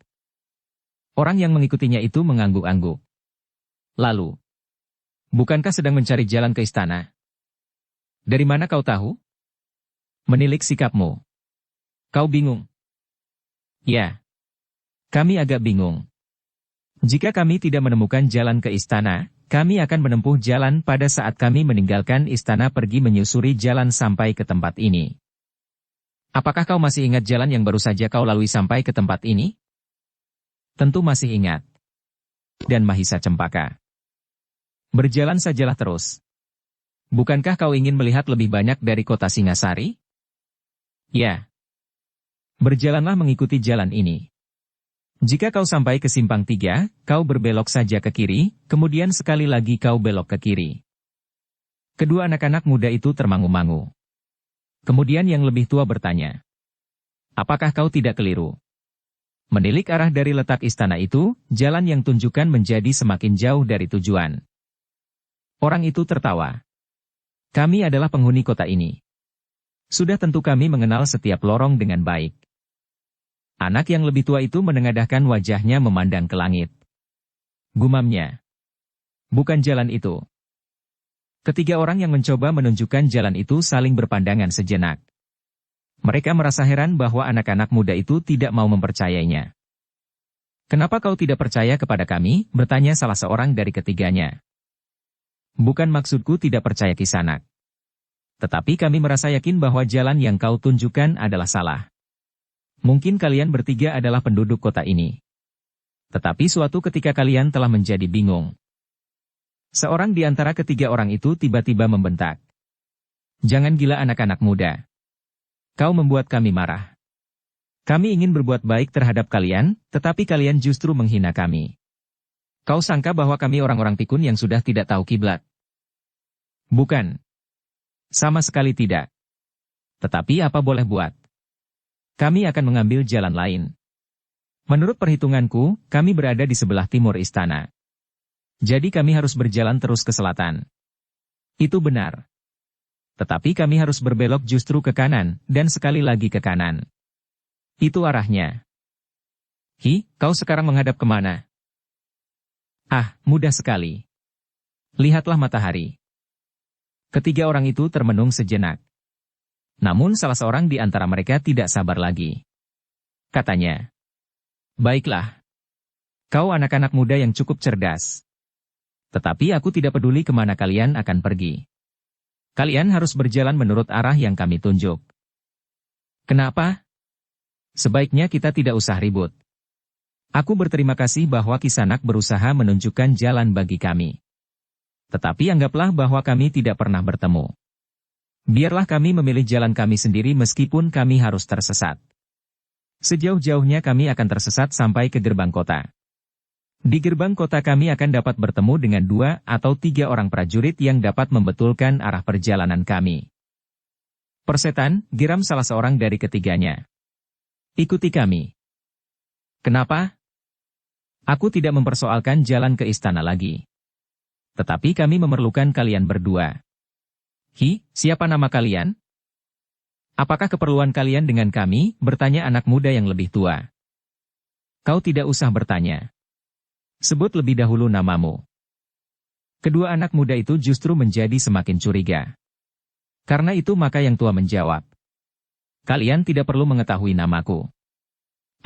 Orang yang mengikutinya itu mengangguk-angguk. Lalu, bukankah sedang mencari jalan ke istana? Dari mana kau tahu? Menilik sikapmu. Kau bingung. Ya. Kami agak bingung. Jika kami tidak menemukan jalan ke istana, kami akan menempuh jalan pada saat kami meninggalkan istana pergi menyusuri jalan sampai ke tempat ini. Apakah kau masih ingat jalan yang baru saja kau lalui sampai ke tempat ini? Tentu masih ingat. Dan Mahisa Cempaka. Berjalan sajalah terus. Bukankah kau ingin melihat lebih banyak dari kota Singasari? Ya. Berjalanlah mengikuti jalan ini. Jika kau sampai ke simpang 3, kau berbelok saja ke kiri, kemudian sekali lagi kau belok ke kiri. Kedua anak-anak muda itu termangu-mangu. Kemudian yang lebih tua bertanya. Apakah kau tidak keliru? Menilik arah dari letak istana itu, jalan yang tunjukkan menjadi semakin jauh dari tujuan. Orang itu tertawa. Kami adalah penghuni kota ini. Sudah tentu kami mengenal setiap lorong dengan baik. Anak yang lebih tua itu menengadahkan wajahnya memandang ke langit. Gumamnya. Bukan jalan itu. Ketiga orang yang mencoba menunjukkan jalan itu saling berpandangan sejenak. Mereka merasa heran bahwa anak-anak muda itu tidak mau mempercayainya. "Kenapa kau tidak percaya kepada kami?" bertanya salah seorang dari ketiganya. "Bukan maksudku tidak percaya Kisanak. Tetapi kami merasa yakin bahwa jalan yang kau tunjukkan adalah salah. Mungkin kalian bertiga adalah penduduk kota ini. Tetapi suatu ketika kalian telah menjadi bingung." Seorang di antara ketiga orang itu tiba-tiba membentak. "Jangan gila anak-anak muda. Kau membuat kami marah. Kami ingin berbuat baik terhadap kalian, tetapi kalian justru menghina kami. Kau sangka bahwa kami orang-orang pikun yang sudah tidak tahu kiblat? Bukan. Sama sekali tidak. Tetapi apa boleh buat? Kami akan mengambil jalan lain. Menurut perhitunganku, kami berada di sebelah timur istana. Jadi kami harus berjalan terus ke selatan." "Itu benar. Tetapi kami harus berbelok justru ke kanan, dan sekali lagi ke kanan. Itu arahnya." Kau sekarang menghadap kemana?" "Ah, mudah sekali. Lihatlah matahari." Ketiga orang itu termenung sejenak. Namun salah seorang di antara mereka tidak sabar lagi. Katanya, "Baiklah. Kau anak-anak muda yang cukup cerdas. Tetapi aku tidak peduli kemana kalian akan pergi. Kalian harus berjalan menurut arah yang kami tunjuk." "Kenapa?" "Sebaiknya kita tidak usah ribut. Aku berterima kasih bahwa Kisanak berusaha menunjukkan jalan bagi kami. Tetapi anggaplah bahwa kami tidak pernah bertemu. Biarlah kami memilih jalan kami sendiri meskipun kami harus tersesat. Sejauh-jauhnya kami akan tersesat sampai ke gerbang kota. Di gerbang kota kami akan dapat bertemu dengan 2 atau 3 orang prajurit yang dapat membetulkan arah perjalanan kami." "Persetan," geram salah seorang dari ketiganya. "Ikuti kami." "Kenapa?" "Aku tidak mempersoalkan jalan ke istana lagi. Tetapi kami memerlukan kalian berdua." Siapa nama kalian?" "Apakah keperluan kalian dengan kami?" bertanya anak muda yang lebih tua. "Kau tidak usah bertanya. Sebut lebih dahulu namamu." Kedua anak muda itu justru menjadi semakin curiga. Karena itu maka yang tua menjawab, "Kalian tidak perlu mengetahui namaku.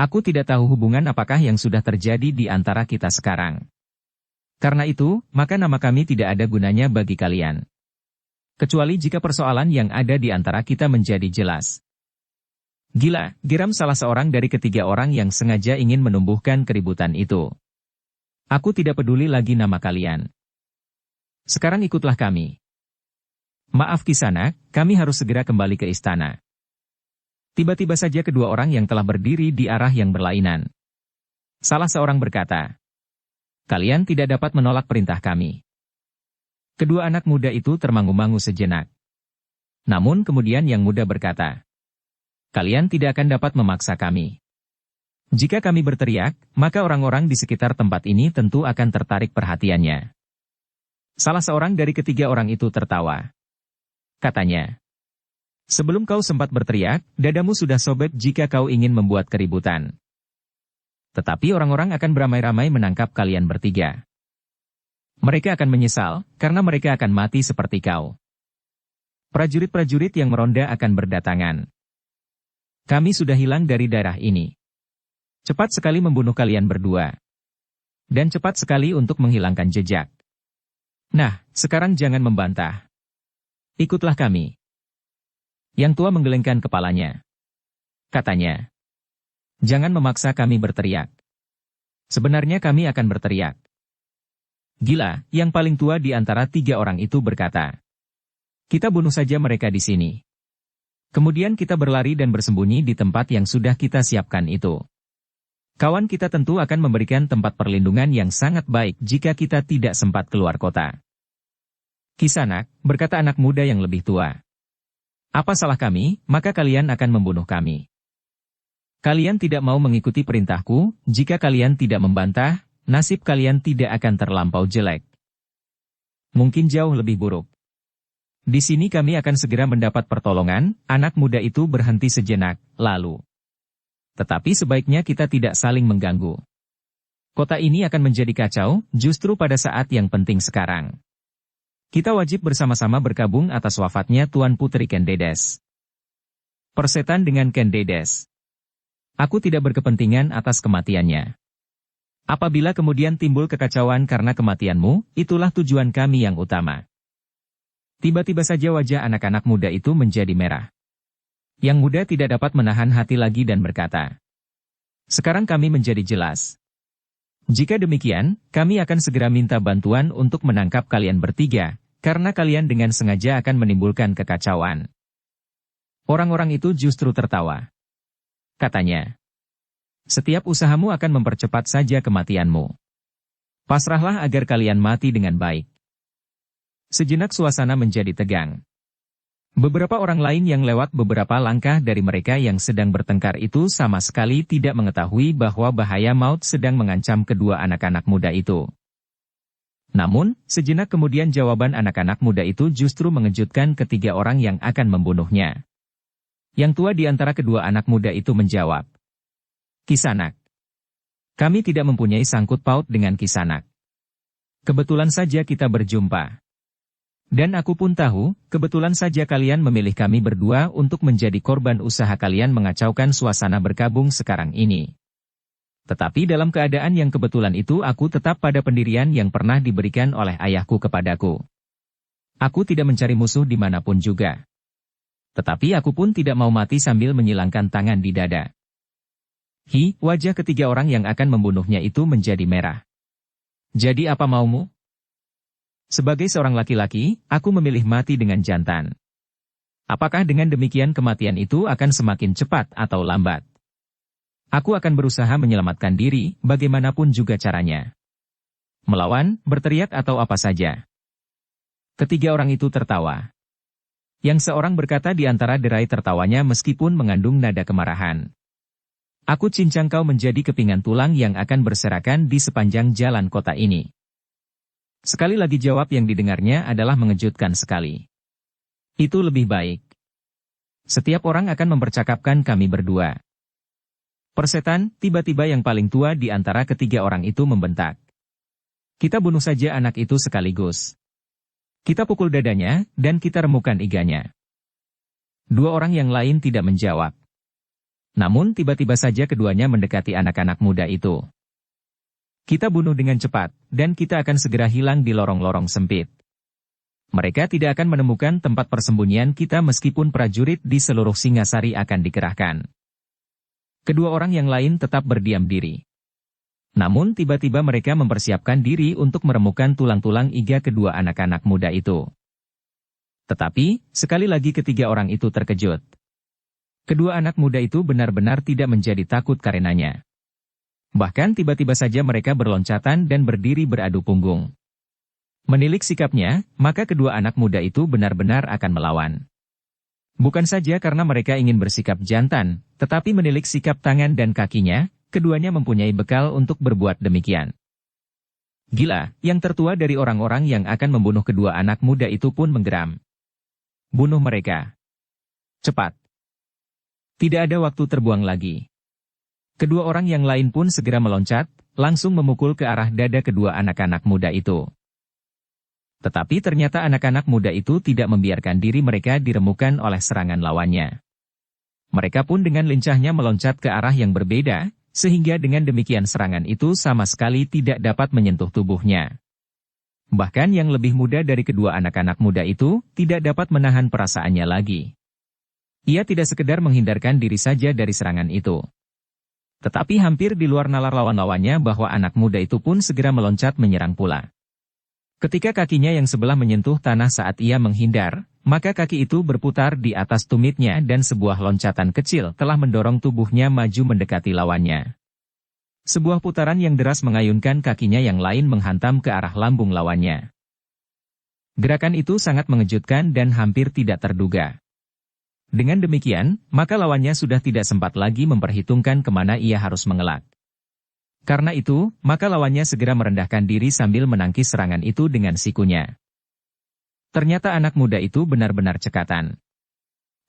Aku tidak tahu hubungan apakah yang sudah terjadi di antara kita sekarang. Karena itu, maka nama kami tidak ada gunanya bagi kalian. Kecuali jika persoalan yang ada di antara kita menjadi jelas." "Gila," geram salah seorang dari ketiga orang yang sengaja ingin menumbuhkan keributan itu. "Aku tidak peduli lagi nama kalian. Sekarang ikutlah kami." "Maaf Kisanak, kami harus segera kembali ke istana." Tiba-tiba saja kedua orang yang telah berdiri di arah yang berlainan. Salah seorang berkata, "Kalian tidak dapat menolak perintah kami." Kedua anak muda itu termangu-mangu sejenak. Namun kemudian yang muda berkata, "Kalian tidak akan dapat memaksa kami. Jika kami berteriak, maka orang-orang di sekitar tempat ini tentu akan tertarik perhatiannya." Salah seorang dari ketiga orang itu tertawa. Katanya, "Sebelum kau sempat berteriak, dadamu sudah sobek jika kau ingin membuat keributan. Tetapi orang-orang akan beramai-ramai menangkap kalian bertiga. Mereka akan menyesal, karena mereka akan mati seperti kau. Prajurit-prajurit yang meronda akan berdatangan. Kami sudah hilang dari daerah ini. Cepat sekali membunuh kalian berdua. Dan cepat sekali untuk menghilangkan jejak. Nah, sekarang jangan membantah. Ikutlah kami." Yang tua menggelengkan kepalanya. Katanya, "Jangan memaksa kami berteriak. Sebenarnya kami akan berteriak." "Gila," yang paling tua di antara 3 orang itu berkata. "Kita bunuh saja mereka di sini. Kemudian kita berlari dan bersembunyi di tempat yang sudah kita siapkan itu. Kawan kita tentu akan memberikan tempat perlindungan yang sangat baik jika kita tidak sempat keluar kota." "Kisanak," berkata anak muda yang lebih tua. "Apa salah kami, maka kalian akan membunuh kami. Kalian tidak mau mengikuti perintahku, jika kalian tidak membantah, nasib kalian tidak akan terlampau jelek. Mungkin jauh lebih buruk. Di sini kami akan segera mendapat pertolongan." Anak muda itu berhenti sejenak, lalu, "Tetapi sebaiknya kita tidak saling mengganggu. Kota ini akan menjadi kacau, justru pada saat yang penting sekarang. Kita wajib bersama-sama berkabung atas wafatnya Tuan Putri Kendedes." Persetan dengan Ken Dedes. Aku tidak berkepentingan atas kematiannya. Apabila kemudian timbul kekacauan karena kematianmu, itulah tujuan kami yang utama. Tiba-tiba saja wajah anak-anak muda itu menjadi merah. Yang muda tidak dapat menahan hati lagi dan berkata, "Sekarang kami menjadi jelas. Jika demikian, kami akan segera minta bantuan untuk menangkap kalian bertiga, karena kalian dengan sengaja akan menimbulkan kekacauan." Orang-orang itu justru tertawa. Katanya, "Setiap usahamu akan mempercepat saja kematianmu. Pasrahlah agar kalian mati dengan baik." Sejenak suasana menjadi tegang. Beberapa orang lain yang lewat beberapa langkah dari mereka yang sedang bertengkar itu sama sekali tidak mengetahui bahwa bahaya maut sedang mengancam kedua anak-anak muda itu. Namun, sejenak kemudian jawaban anak-anak muda itu justru mengejutkan ketiga orang yang akan membunuhnya. Yang tua di antara kedua anak muda itu menjawab, "Kisanak, kami tidak mempunyai sangkut paut dengan Kisanak. Kebetulan saja kita berjumpa. Dan aku pun tahu, kebetulan saja kalian memilih kami berdua untuk menjadi korban usaha kalian mengacaukan suasana berkabung sekarang ini. Tetapi dalam keadaan yang kebetulan itu aku tetap pada pendirian yang pernah diberikan oleh ayahku kepadaku. Aku tidak mencari musuh dimanapun juga. Tetapi aku pun tidak mau mati sambil menyilangkan tangan di dada." Wajah ketiga orang yang akan membunuhnya itu menjadi merah. "Jadi apa maumu?" "Sebagai seorang laki-laki, aku memilih mati dengan jantan. Apakah dengan demikian kematian itu akan semakin cepat atau lambat? Aku akan berusaha menyelamatkan diri, bagaimanapun juga caranya. Melawan, berteriak atau apa saja." Ketiga orang itu tertawa. Yang seorang berkata di antara derai tertawanya meskipun mengandung nada kemarahan, "Aku cincang kau menjadi kepingan tulang yang akan berserakan di sepanjang jalan kota ini." Sekali lagi jawab yang didengarnya adalah mengejutkan sekali. "Itu lebih baik. Setiap orang akan mempercakapkan kami berdua." Persetan, tiba-tiba yang paling tua di antara ketiga orang itu membentak, "Kita bunuh saja anak itu sekaligus. Kita pukul dadanya, dan kita remukan iganya." Dua orang yang lain tidak menjawab. Namun tiba-tiba saja keduanya mendekati anak-anak muda itu. "Kita bunuh dengan cepat, dan kita akan segera hilang di lorong-lorong sempit. Mereka tidak akan menemukan tempat persembunyian kita meskipun prajurit di seluruh Singasari akan dikerahkan." Kedua orang yang lain tetap berdiam diri. Namun tiba-tiba mereka mempersiapkan diri untuk meremukan tulang-tulang iga kedua anak-anak muda itu. Tetapi, sekali lagi ketiga orang itu terkejut. Kedua anak muda itu benar-benar tidak menjadi takut karenanya. Bahkan tiba-tiba saja mereka berloncatan dan berdiri beradu punggung. Menilik sikapnya, maka kedua anak muda itu benar-benar akan melawan. Bukan saja karena mereka ingin bersikap jantan, tetapi menilik sikap tangan dan kakinya, keduanya mempunyai bekal untuk berbuat demikian. Gila, yang tertua dari orang-orang yang akan membunuh kedua anak muda itu pun menggeram. "Bunuh mereka. Cepat." Tidak ada waktu terbuang lagi. Kedua orang yang lain pun segera meloncat, langsung memukul ke arah dada kedua anak-anak muda itu. Tetapi ternyata anak-anak muda itu tidak membiarkan diri mereka diremukan oleh serangan lawannya. Mereka pun dengan lincahnya meloncat ke arah yang berbeda, sehingga dengan demikian serangan itu sama sekali tidak dapat menyentuh tubuhnya. Bahkan yang lebih muda dari kedua anak-anak muda itu, tidak dapat menahan perasaannya lagi. Ia tidak sekedar menghindarkan diri saja dari serangan itu. Tetapi hampir di luar nalar lawan-lawannya bahwa anak muda itu pun segera meloncat menyerang pula. Ketika kakinya yang sebelah menyentuh tanah saat ia menghindar, maka kaki itu berputar di atas tumitnya dan sebuah loncatan kecil telah mendorong tubuhnya maju mendekati lawannya. Sebuah putaran yang deras mengayunkan kakinya yang lain menghantam ke arah lambung lawannya. Gerakan itu sangat mengejutkan dan hampir tidak terduga. Dengan demikian, maka lawannya sudah tidak sempat lagi memperhitungkan kemana ia harus mengelak. Karena itu, maka lawannya segera merendahkan diri sambil menangkis serangan itu dengan sikunya. Ternyata anak muda itu benar-benar cekatan.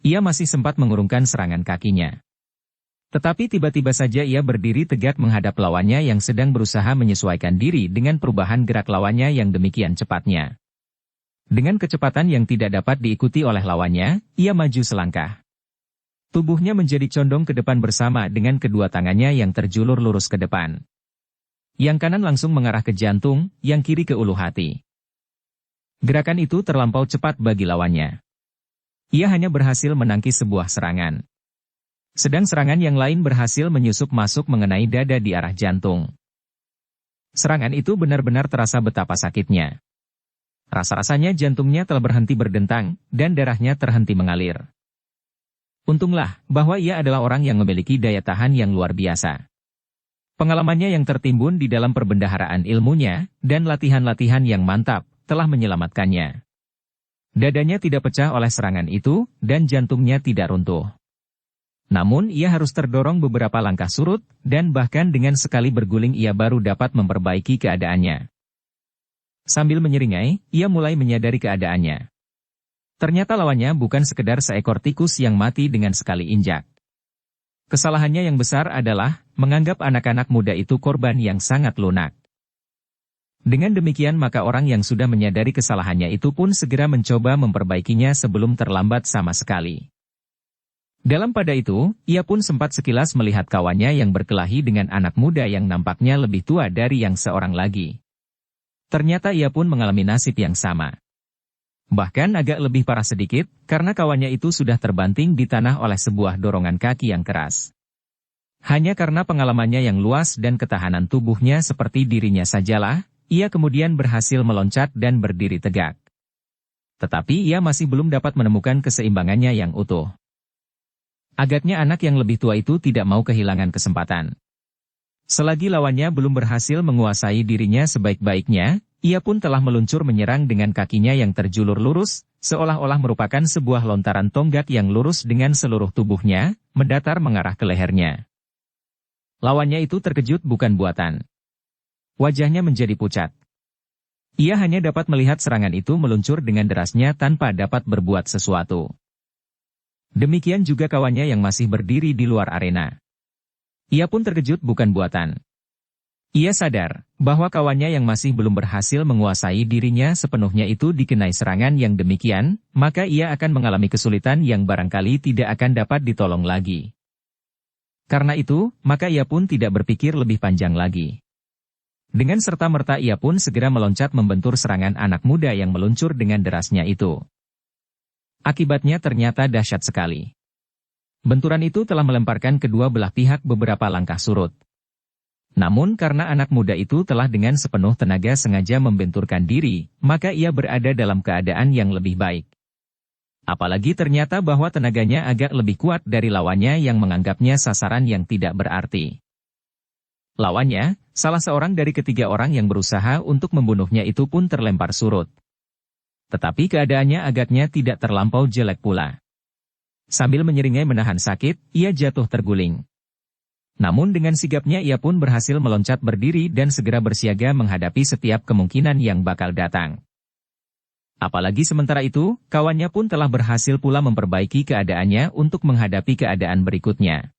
Ia masih sempat mengurungkan serangan kakinya. Tetapi tiba-tiba saja ia berdiri tegak menghadap lawannya yang sedang berusaha menyesuaikan diri dengan perubahan gerak lawannya yang demikian cepatnya. Dengan kecepatan yang tidak dapat diikuti oleh lawannya, ia maju selangkah. Tubuhnya menjadi condong ke depan bersama dengan kedua tangannya yang terjulur lurus ke depan. Yang kanan langsung mengarah ke jantung, yang kiri ke ulu hati. Gerakan itu terlampau cepat bagi lawannya. Ia hanya berhasil menangkis sebuah serangan. Sedang serangan yang lain berhasil menyusup masuk mengenai dada di arah jantung. Serangan itu benar-benar terasa betapa sakitnya. Rasa-rasanya jantungnya telah berhenti berdentang, dan darahnya terhenti mengalir. Untunglah, bahwa ia adalah orang yang memiliki daya tahan yang luar biasa. Pengalamannya yang tertimbun di dalam perbendaharaan ilmunya, dan latihan-latihan yang mantap, telah menyelamatkannya. Dadanya tidak pecah oleh serangan itu, dan jantungnya tidak runtuh. Namun ia harus terdorong beberapa langkah surut, dan bahkan dengan sekali berguling ia baru dapat memperbaiki keadaannya. Sambil menyeringai, ia mulai menyadari keadaannya. Ternyata lawannya bukan sekedar seekor tikus yang mati dengan sekali injak. Kesalahannya yang besar adalah menganggap anak-anak muda itu korban yang sangat lunak. Dengan demikian maka orang yang sudah menyadari kesalahannya itu pun segera mencoba memperbaikinya sebelum terlambat sama sekali. Dalam pada itu, ia pun sempat sekilas melihat kawannya yang berkelahi dengan anak muda yang nampaknya lebih tua dari yang seorang lagi. Ternyata ia pun mengalami nasib yang sama. Bahkan agak lebih parah sedikit, karena kawannya itu sudah terbanting di tanah oleh sebuah dorongan kaki yang keras. Hanya karena pengalamannya yang luas dan ketahanan tubuhnya seperti dirinya sajalah, ia kemudian berhasil meloncat dan berdiri tegak. Tetapi ia masih belum dapat menemukan keseimbangannya yang utuh. Agaknya anak yang lebih tua itu tidak mau kehilangan kesempatan. Selagi lawannya belum berhasil menguasai dirinya sebaik-baiknya, ia pun telah meluncur menyerang dengan kakinya yang terjulur lurus, seolah-olah merupakan sebuah lontaran tonggak yang lurus dengan seluruh tubuhnya, mendatar mengarah ke lehernya. Lawannya itu terkejut bukan buatan. Wajahnya menjadi pucat. Ia hanya dapat melihat serangan itu meluncur dengan derasnya tanpa dapat berbuat sesuatu. Demikian juga kawannya yang masih berdiri di luar arena. Ia pun terkejut bukan buatan. Ia sadar bahwa kawannya yang masih belum berhasil menguasai dirinya sepenuhnya itu dikenai serangan yang demikian, maka ia akan mengalami kesulitan yang barangkali tidak akan dapat ditolong lagi. Karena itu, maka ia pun tidak berpikir lebih panjang lagi. Dengan serta-merta ia pun segera meloncat membentur serangan anak muda yang meluncur dengan derasnya itu. Akibatnya ternyata dahsyat sekali. Benturan itu telah melemparkan kedua belah pihak beberapa langkah surut. Namun karena anak muda itu telah dengan sepenuh tenaga sengaja membenturkan diri, maka ia berada dalam keadaan yang lebih baik. Apalagi ternyata bahwa tenaganya agak lebih kuat dari lawannya yang menganggapnya sasaran yang tidak berarti. Lawannya, salah seorang dari ketiga orang yang berusaha untuk membunuhnya itu pun terlempar surut. Tetapi keadaannya agaknya tidak terlampau jelek pula. Sambil menyeringai menahan sakit, ia jatuh terguling. Namun dengan sigapnya ia pun berhasil meloncat berdiri dan segera bersiaga menghadapi setiap kemungkinan yang bakal datang. Apalagi sementara itu, kawannya pun telah berhasil pula memperbaiki keadaannya untuk menghadapi keadaan berikutnya.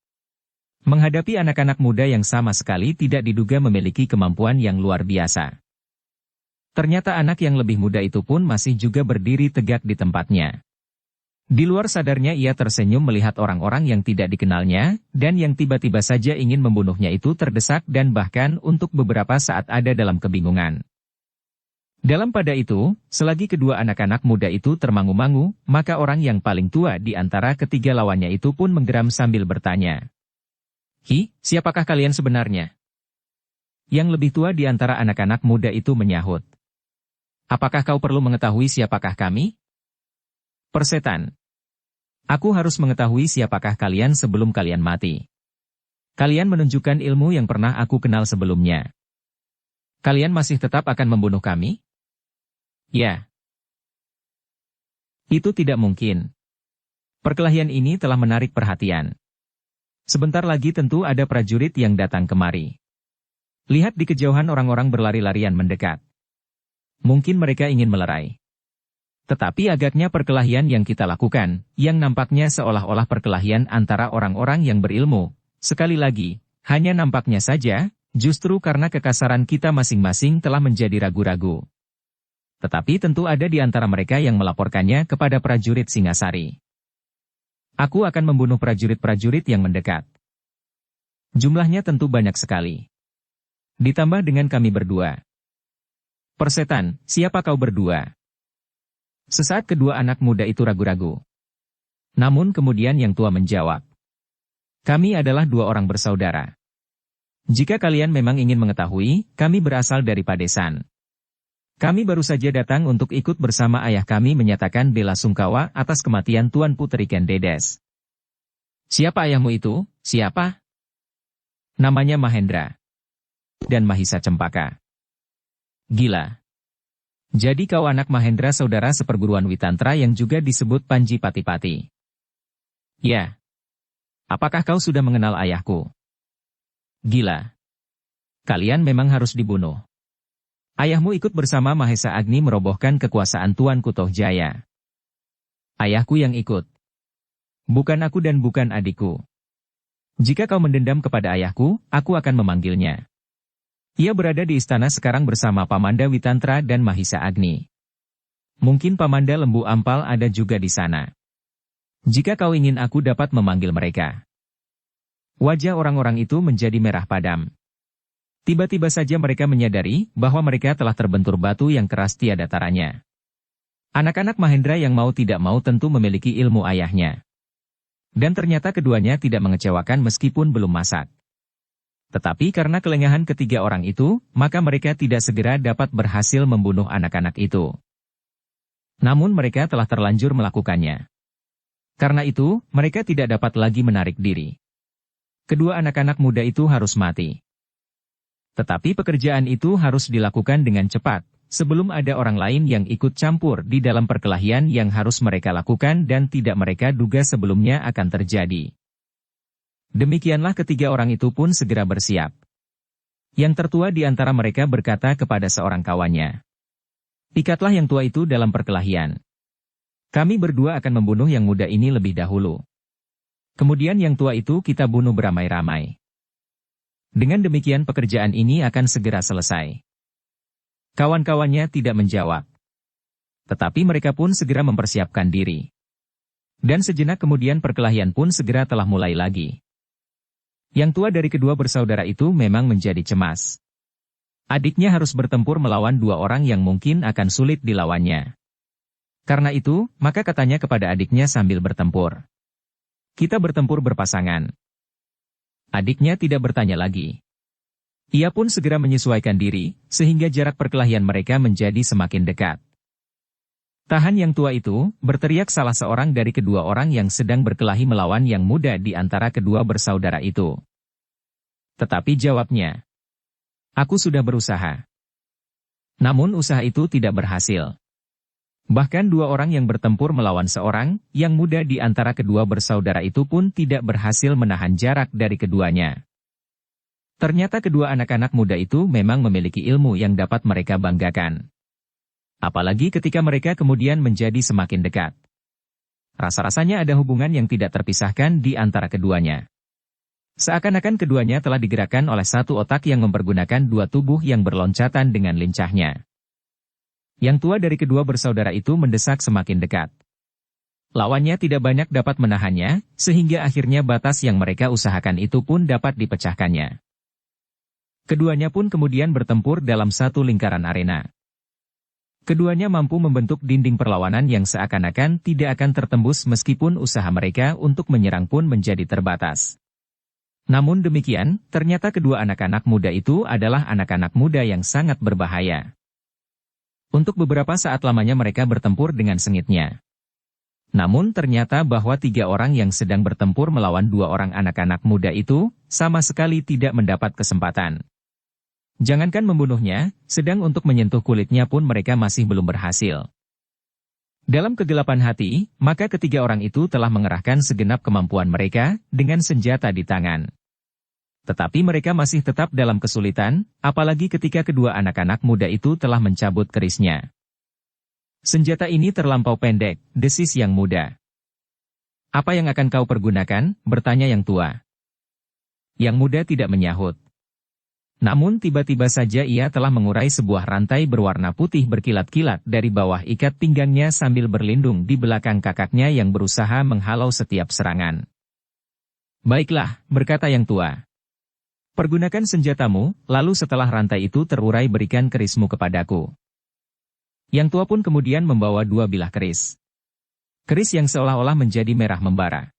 Menghadapi anak-anak muda yang sama sekali tidak diduga memiliki kemampuan yang luar biasa. Ternyata anak yang lebih muda itu pun masih juga berdiri tegak di tempatnya. Di luar sadarnya ia tersenyum melihat orang-orang yang tidak dikenalnya, dan yang tiba-tiba saja ingin membunuhnya itu terdesak dan bahkan untuk beberapa saat ada dalam kebingungan. Dalam pada itu, selagi kedua anak-anak muda itu termangu-mangu, maka orang yang paling tua di antara ketiga lawannya itu pun menggeram sambil bertanya. "Hi, siapakah kalian sebenarnya?" Yang lebih tua di antara anak-anak muda itu menyahut. "Apakah kau perlu mengetahui siapakah kami?" "Persetan. Aku harus mengetahui siapakah kalian sebelum kalian mati. Kalian menunjukkan ilmu yang pernah aku kenal sebelumnya. Kalian masih tetap akan membunuh kami?" "Ya." "Itu tidak mungkin. Perkelahian ini telah menarik perhatian. Sebentar lagi tentu ada prajurit yang datang kemari. Lihat di kejauhan orang-orang berlari-larian mendekat. Mungkin mereka ingin melerai. Tetapi agaknya perkelahian yang kita lakukan, yang nampaknya seolah-olah perkelahian antara orang-orang yang berilmu, sekali lagi, hanya nampaknya saja, justru karena kekasaran kita masing-masing telah menjadi ragu-ragu. Tetapi tentu ada di antara mereka yang melaporkannya kepada prajurit Singasari. Aku akan membunuh prajurit-prajurit yang mendekat. Jumlahnya tentu banyak sekali. Ditambah dengan kami berdua. Persetan, siapa kau berdua? Sesaat kedua anak muda itu ragu-ragu. Namun kemudian yang tua menjawab. Kami adalah dua orang bersaudara. Jika kalian memang ingin mengetahui, kami berasal dari Padesan. Kami baru saja datang untuk ikut bersama ayah kami menyatakan bela sungkawa atas kematian Tuan Putri Kendedes. Siapa ayahmu itu? Siapa? Namanya Mahendra. Dan Mahisa Cempaka. Gila. Jadi kau anak Mahendra, saudara seperguruan Witantra yang juga disebut Panji Pati-Pati. Ya. Apakah kau sudah mengenal ayahku? Gila. Kalian memang harus dibunuh. Ayahmu ikut bersama Mahesa Agni merobohkan kekuasaan Tuan Kutohjaya. Ayahku yang ikut. Bukan aku dan bukan adikku. Jika kau mendendam kepada ayahku, aku akan memanggilnya. Ia berada di istana sekarang bersama Pamanda Witantra dan Mahisa Agni. Mungkin Pamanda Lembu Ampal ada juga di sana. Jika kau ingin, aku dapat memanggil mereka. Wajah orang-orang itu menjadi merah padam. Tiba-tiba saja mereka menyadari bahwa mereka telah terbentur batu yang keras tiada taranya. Anak-anak Mahendra yang mau tidak mau tentu memiliki ilmu ayahnya. Dan ternyata keduanya tidak mengecewakan meskipun belum masak. Tetapi karena kelengahan ketiga orang itu, maka mereka tidak segera dapat berhasil membunuh anak-anak itu. Namun mereka telah terlanjur melakukannya. Karena itu, mereka tidak dapat lagi menarik diri. Kedua anak-anak muda itu harus mati. Tetapi pekerjaan itu harus dilakukan dengan cepat, sebelum ada orang lain yang ikut campur di dalam perkelahian yang harus mereka lakukan dan tidak mereka duga sebelumnya akan terjadi. Demikianlah ketiga orang itu pun segera bersiap. Yang tertua di antara mereka berkata kepada seorang kawannya, "Ikatlah yang tua itu dalam perkelahian. Kami berdua akan membunuh yang muda ini lebih dahulu. Kemudian yang tua itu kita bunuh beramai-ramai. Dengan demikian pekerjaan ini akan segera selesai." Kawan-kawannya tidak menjawab. Tetapi mereka pun segera mempersiapkan diri. Dan sejenak kemudian perkelahian pun segera telah mulai lagi. Yang tua dari kedua bersaudara itu memang menjadi cemas. Adiknya harus bertempur melawan dua orang yang mungkin akan sulit dilawannya. Karena itu, maka katanya kepada adiknya sambil bertempur, "Kita bertempur berpasangan." Adiknya tidak bertanya lagi. Ia pun segera menyesuaikan diri, sehingga jarak perkelahian mereka menjadi semakin dekat. "Tahan yang tua itu," berteriak salah seorang dari kedua orang yang sedang berkelahi melawan yang muda di antara kedua bersaudara itu. Tetapi jawabnya, "Aku sudah berusaha." Namun usaha itu tidak berhasil. Bahkan dua orang yang bertempur melawan seorang, yang muda di antara kedua bersaudara itu pun tidak berhasil menahan jarak dari keduanya. Ternyata kedua anak-anak muda itu memang memiliki ilmu yang dapat mereka banggakan. Apalagi ketika mereka kemudian menjadi semakin dekat. Rasa-rasanya ada hubungan yang tidak terpisahkan di antara keduanya. Seakan-akan keduanya telah digerakkan oleh satu otak yang mempergunakan dua tubuh yang berloncatan dengan lincahnya. Yang tua dari kedua bersaudara itu mendesak semakin dekat. Lawannya tidak banyak dapat menahannya, sehingga akhirnya batas yang mereka usahakan itu pun dapat dipecahkannya. Keduanya pun kemudian bertempur dalam satu lingkaran arena. Keduanya mampu membentuk dinding perlawanan yang seakan-akan tidak akan tertembus meskipun usaha mereka untuk menyerang pun menjadi terbatas. Namun demikian, ternyata kedua anak-anak muda itu adalah anak-anak muda yang sangat berbahaya. Untuk beberapa saat lamanya mereka bertempur dengan sengitnya. Namun ternyata bahwa tiga orang yang sedang bertempur melawan dua orang anak-anak muda itu, sama sekali tidak mendapat kesempatan. Jangankan membunuhnya, sedang untuk menyentuh kulitnya pun mereka masih belum berhasil. Dalam kegelapan hati, maka ketiga orang itu telah mengerahkan segenap kemampuan mereka, dengan senjata di tangan. Tetapi mereka masih tetap dalam kesulitan, apalagi ketika kedua anak-anak muda itu telah mencabut kerisnya. "Senjata ini terlampau pendek," desis yang muda. "Apa yang akan kau pergunakan?" bertanya yang tua. Yang muda tidak menyahut. Namun tiba-tiba saja ia telah mengurai sebuah rantai berwarna putih berkilat-kilat dari bawah ikat pinggangnya sambil berlindung di belakang kakaknya yang berusaha menghalau setiap serangan. "Baiklah," berkata yang tua. "Pergunakan senjatamu, lalu setelah rantai itu terurai berikan kerismu kepadaku." Yang tua pun kemudian membawa dua bilah keris. Keris yang seolah-olah menjadi merah membara.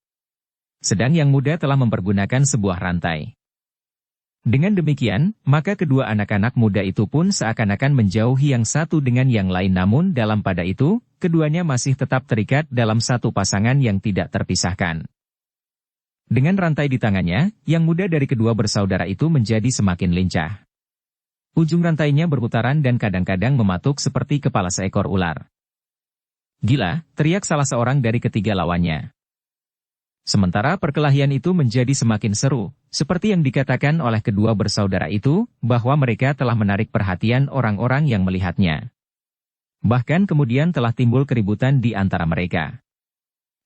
Sedang yang muda telah mempergunakan sebuah rantai. Dengan demikian, maka kedua anak-anak muda itu pun seakan-akan menjauhi yang satu dengan yang lain, namun dalam pada itu, keduanya masih tetap terikat dalam satu pasangan yang tidak terpisahkan. Dengan rantai di tangannya, yang muda dari kedua bersaudara itu menjadi semakin lincah. Ujung rantainya berputaran dan kadang-kadang mematuk seperti kepala seekor ular. "Gila!" teriak salah seorang dari ketiga lawannya. Sementara perkelahian itu menjadi semakin seru, seperti yang dikatakan oleh kedua bersaudara itu, bahwa mereka telah menarik perhatian orang-orang yang melihatnya. Bahkan kemudian telah timbul keributan di antara mereka.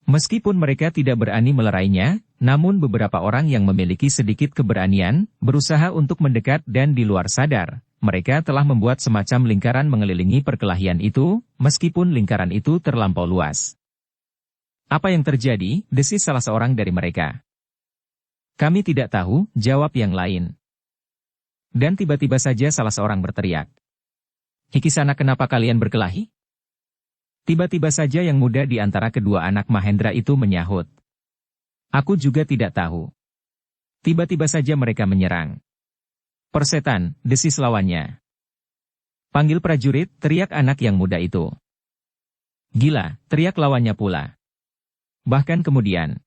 Meskipun mereka tidak berani melerainya, namun beberapa orang yang memiliki sedikit keberanian, berusaha untuk mendekat dan di luar sadar, mereka telah membuat semacam lingkaran mengelilingi perkelahian itu, meskipun lingkaran itu terlampau luas. "Apa yang terjadi?" desis salah seorang dari mereka. "Kami tidak tahu," jawab yang lain. Dan tiba-tiba saja salah seorang berteriak. "Hikisana, kenapa kalian berkelahi?" Tiba-tiba saja yang muda di antara kedua anak Mahendra itu menyahut. "Aku juga tidak tahu." Tiba-tiba saja mereka menyerang. "Persetan," desis lawannya. "Panggil prajurit," teriak anak yang muda itu. "Gila," teriak lawannya pula. Bahkan kemudian,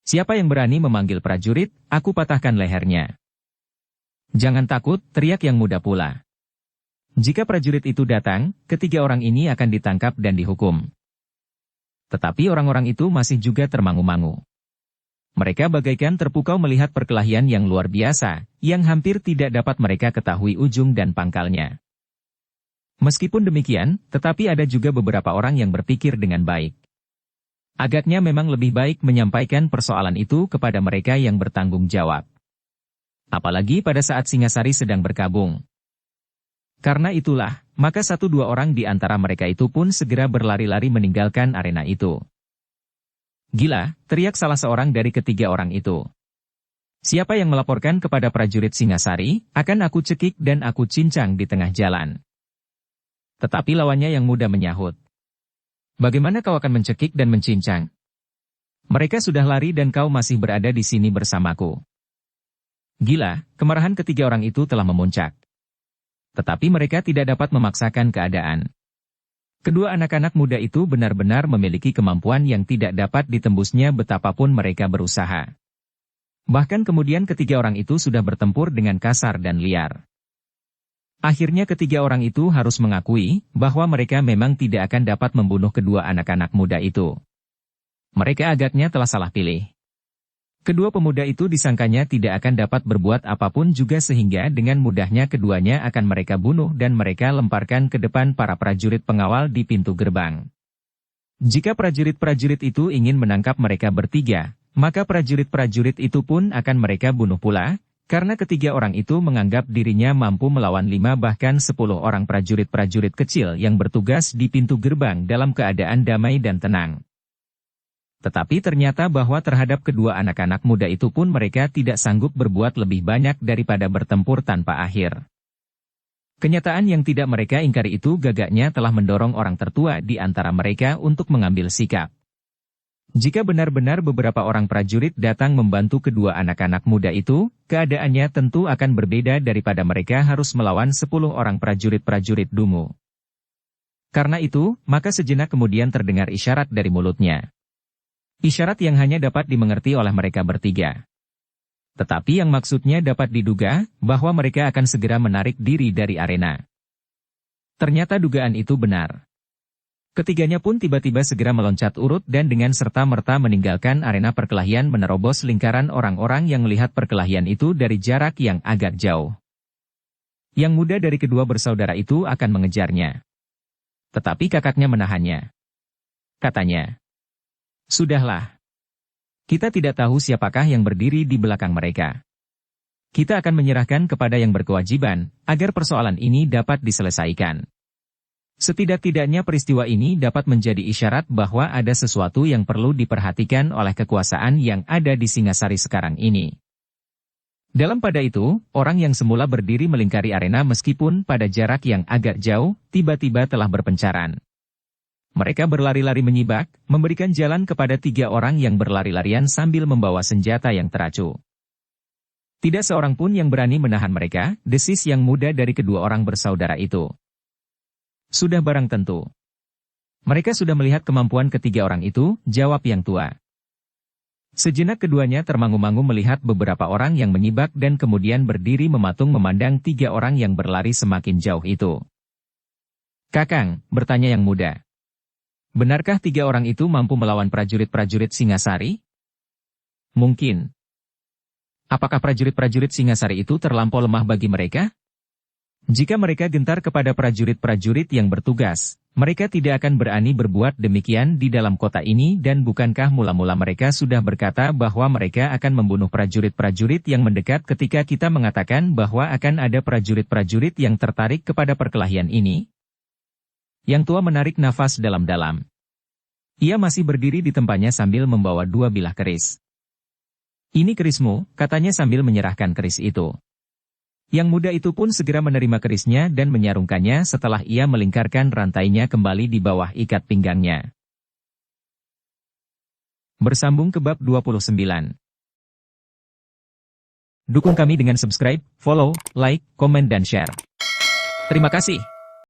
"Siapa yang berani memanggil prajurit, aku patahkan lehernya." "Jangan takut," teriak yang muda pula. "Jika prajurit itu datang, ketiga orang ini akan ditangkap dan dihukum." Tetapi orang-orang itu masih juga termangu-mangu. Mereka bagaikan terpukau melihat perkelahian yang luar biasa, yang hampir tidak dapat mereka ketahui ujung dan pangkalnya. Meskipun demikian, tetapi ada juga beberapa orang yang berpikir dengan baik. Agaknya memang lebih baik menyampaikan persoalan itu kepada mereka yang bertanggung jawab. Apalagi pada saat Singasari sedang berkabung. Karena itulah, maka satu dua orang di antara mereka itu pun segera berlari-lari meninggalkan arena itu. "Gila!" teriak salah seorang dari ketiga orang itu. "Siapa yang melaporkan kepada prajurit Singasari, akan aku cekik dan aku cincang di tengah jalan." Tetapi lawannya yang muda menyahut. "Bagaimana kau akan mencekik dan mencincang? Mereka sudah lari dan kau masih berada di sini bersamaku." Gila, kemarahan ketiga orang itu telah memuncak. Tetapi mereka tidak dapat memaksakan keadaan. Kedua anak-anak muda itu benar-benar memiliki kemampuan yang tidak dapat ditembusnya betapapun mereka berusaha. Bahkan kemudian ketiga orang itu sudah bertempur dengan kasar dan liar. Akhirnya ketiga orang itu harus mengakui bahwa mereka memang tidak akan dapat membunuh kedua anak-anak muda itu. Mereka agaknya telah salah pilih. Kedua pemuda itu disangkanya tidak akan dapat berbuat apapun juga sehingga dengan mudahnya keduanya akan mereka bunuh dan mereka lemparkan ke depan para prajurit pengawal di pintu gerbang. Jika prajurit-prajurit itu ingin menangkap mereka bertiga, maka prajurit-prajurit itu pun akan mereka bunuh pula. Karena ketiga orang itu menganggap dirinya mampu melawan 5 bahkan 10 orang prajurit-prajurit kecil yang bertugas di pintu gerbang dalam keadaan damai dan tenang. Tetapi ternyata bahwa terhadap kedua anak-anak muda itu pun mereka tidak sanggup berbuat lebih banyak daripada bertempur tanpa akhir. Kenyataan yang tidak mereka ingkari itu gagaknya telah mendorong orang tertua di antara mereka untuk mengambil sikap. Jika benar-benar beberapa orang prajurit datang membantu kedua anak-anak muda itu, keadaannya tentu akan berbeda daripada mereka harus melawan 10 orang prajurit-prajurit dungu. Karena itu, maka sejenak kemudian terdengar isyarat dari mulutnya. Isyarat yang hanya dapat dimengerti oleh mereka bertiga. Tetapi yang maksudnya dapat diduga, bahwa mereka akan segera menarik diri dari arena. Ternyata dugaan itu benar. Ketiganya pun tiba-tiba segera meloncat urut dan dengan serta-merta meninggalkan arena perkelahian menerobos lingkaran orang-orang yang melihat perkelahian itu dari jarak yang agak jauh. Yang muda dari kedua bersaudara itu akan mengejarnya. Tetapi kakaknya menahannya. Katanya, "Sudahlah. Kita tidak tahu siapakah yang berdiri di belakang mereka. Kita akan menyerahkan kepada yang berkewajiban, agar persoalan ini dapat diselesaikan. Setidak-tidaknya peristiwa ini dapat menjadi isyarat bahwa ada sesuatu yang perlu diperhatikan oleh kekuasaan yang ada di Singasari sekarang ini. Dalam pada itu, orang yang semula berdiri melingkari arena meskipun pada jarak yang agak jauh, tiba-tiba telah berpencaran. Mereka berlari-lari menyibak, memberikan jalan kepada 3 orang yang berlari-larian sambil membawa senjata yang teracu. Tidak seorang pun yang berani menahan mereka, desis yang muda dari kedua orang bersaudara itu. Sudah barang tentu. Mereka sudah melihat kemampuan ketiga orang itu, jawab yang tua. Sejenak keduanya termangu-mangu melihat beberapa orang yang menyibak dan kemudian berdiri mematung memandang 3 orang yang berlari semakin jauh itu. Kakang, bertanya yang muda. Benarkah 3 orang itu mampu melawan prajurit-prajurit Singasari? Mungkin. Apakah prajurit-prajurit Singasari itu terlampau lemah bagi mereka? Jika mereka gentar kepada prajurit-prajurit yang bertugas, mereka tidak akan berani berbuat demikian di dalam kota ini dan bukankah mula-mula mereka sudah berkata bahwa mereka akan membunuh prajurit-prajurit yang mendekat ketika kita mengatakan bahwa akan ada prajurit-prajurit yang tertarik kepada perkelahian ini? Yang tua menarik nafas dalam-dalam. Ia masih berdiri di tempatnya sambil membawa 2 bilah keris. Ini kerismu, katanya sambil menyerahkan keris itu. Yang muda itu pun segera menerima kerisnya dan menyarungkannya setelah ia melingkarkan rantainya kembali di bawah ikat pinggangnya. Bersambung ke bab 29. Dukung kami dengan subscribe, follow, like, komen dan share. Terima kasih.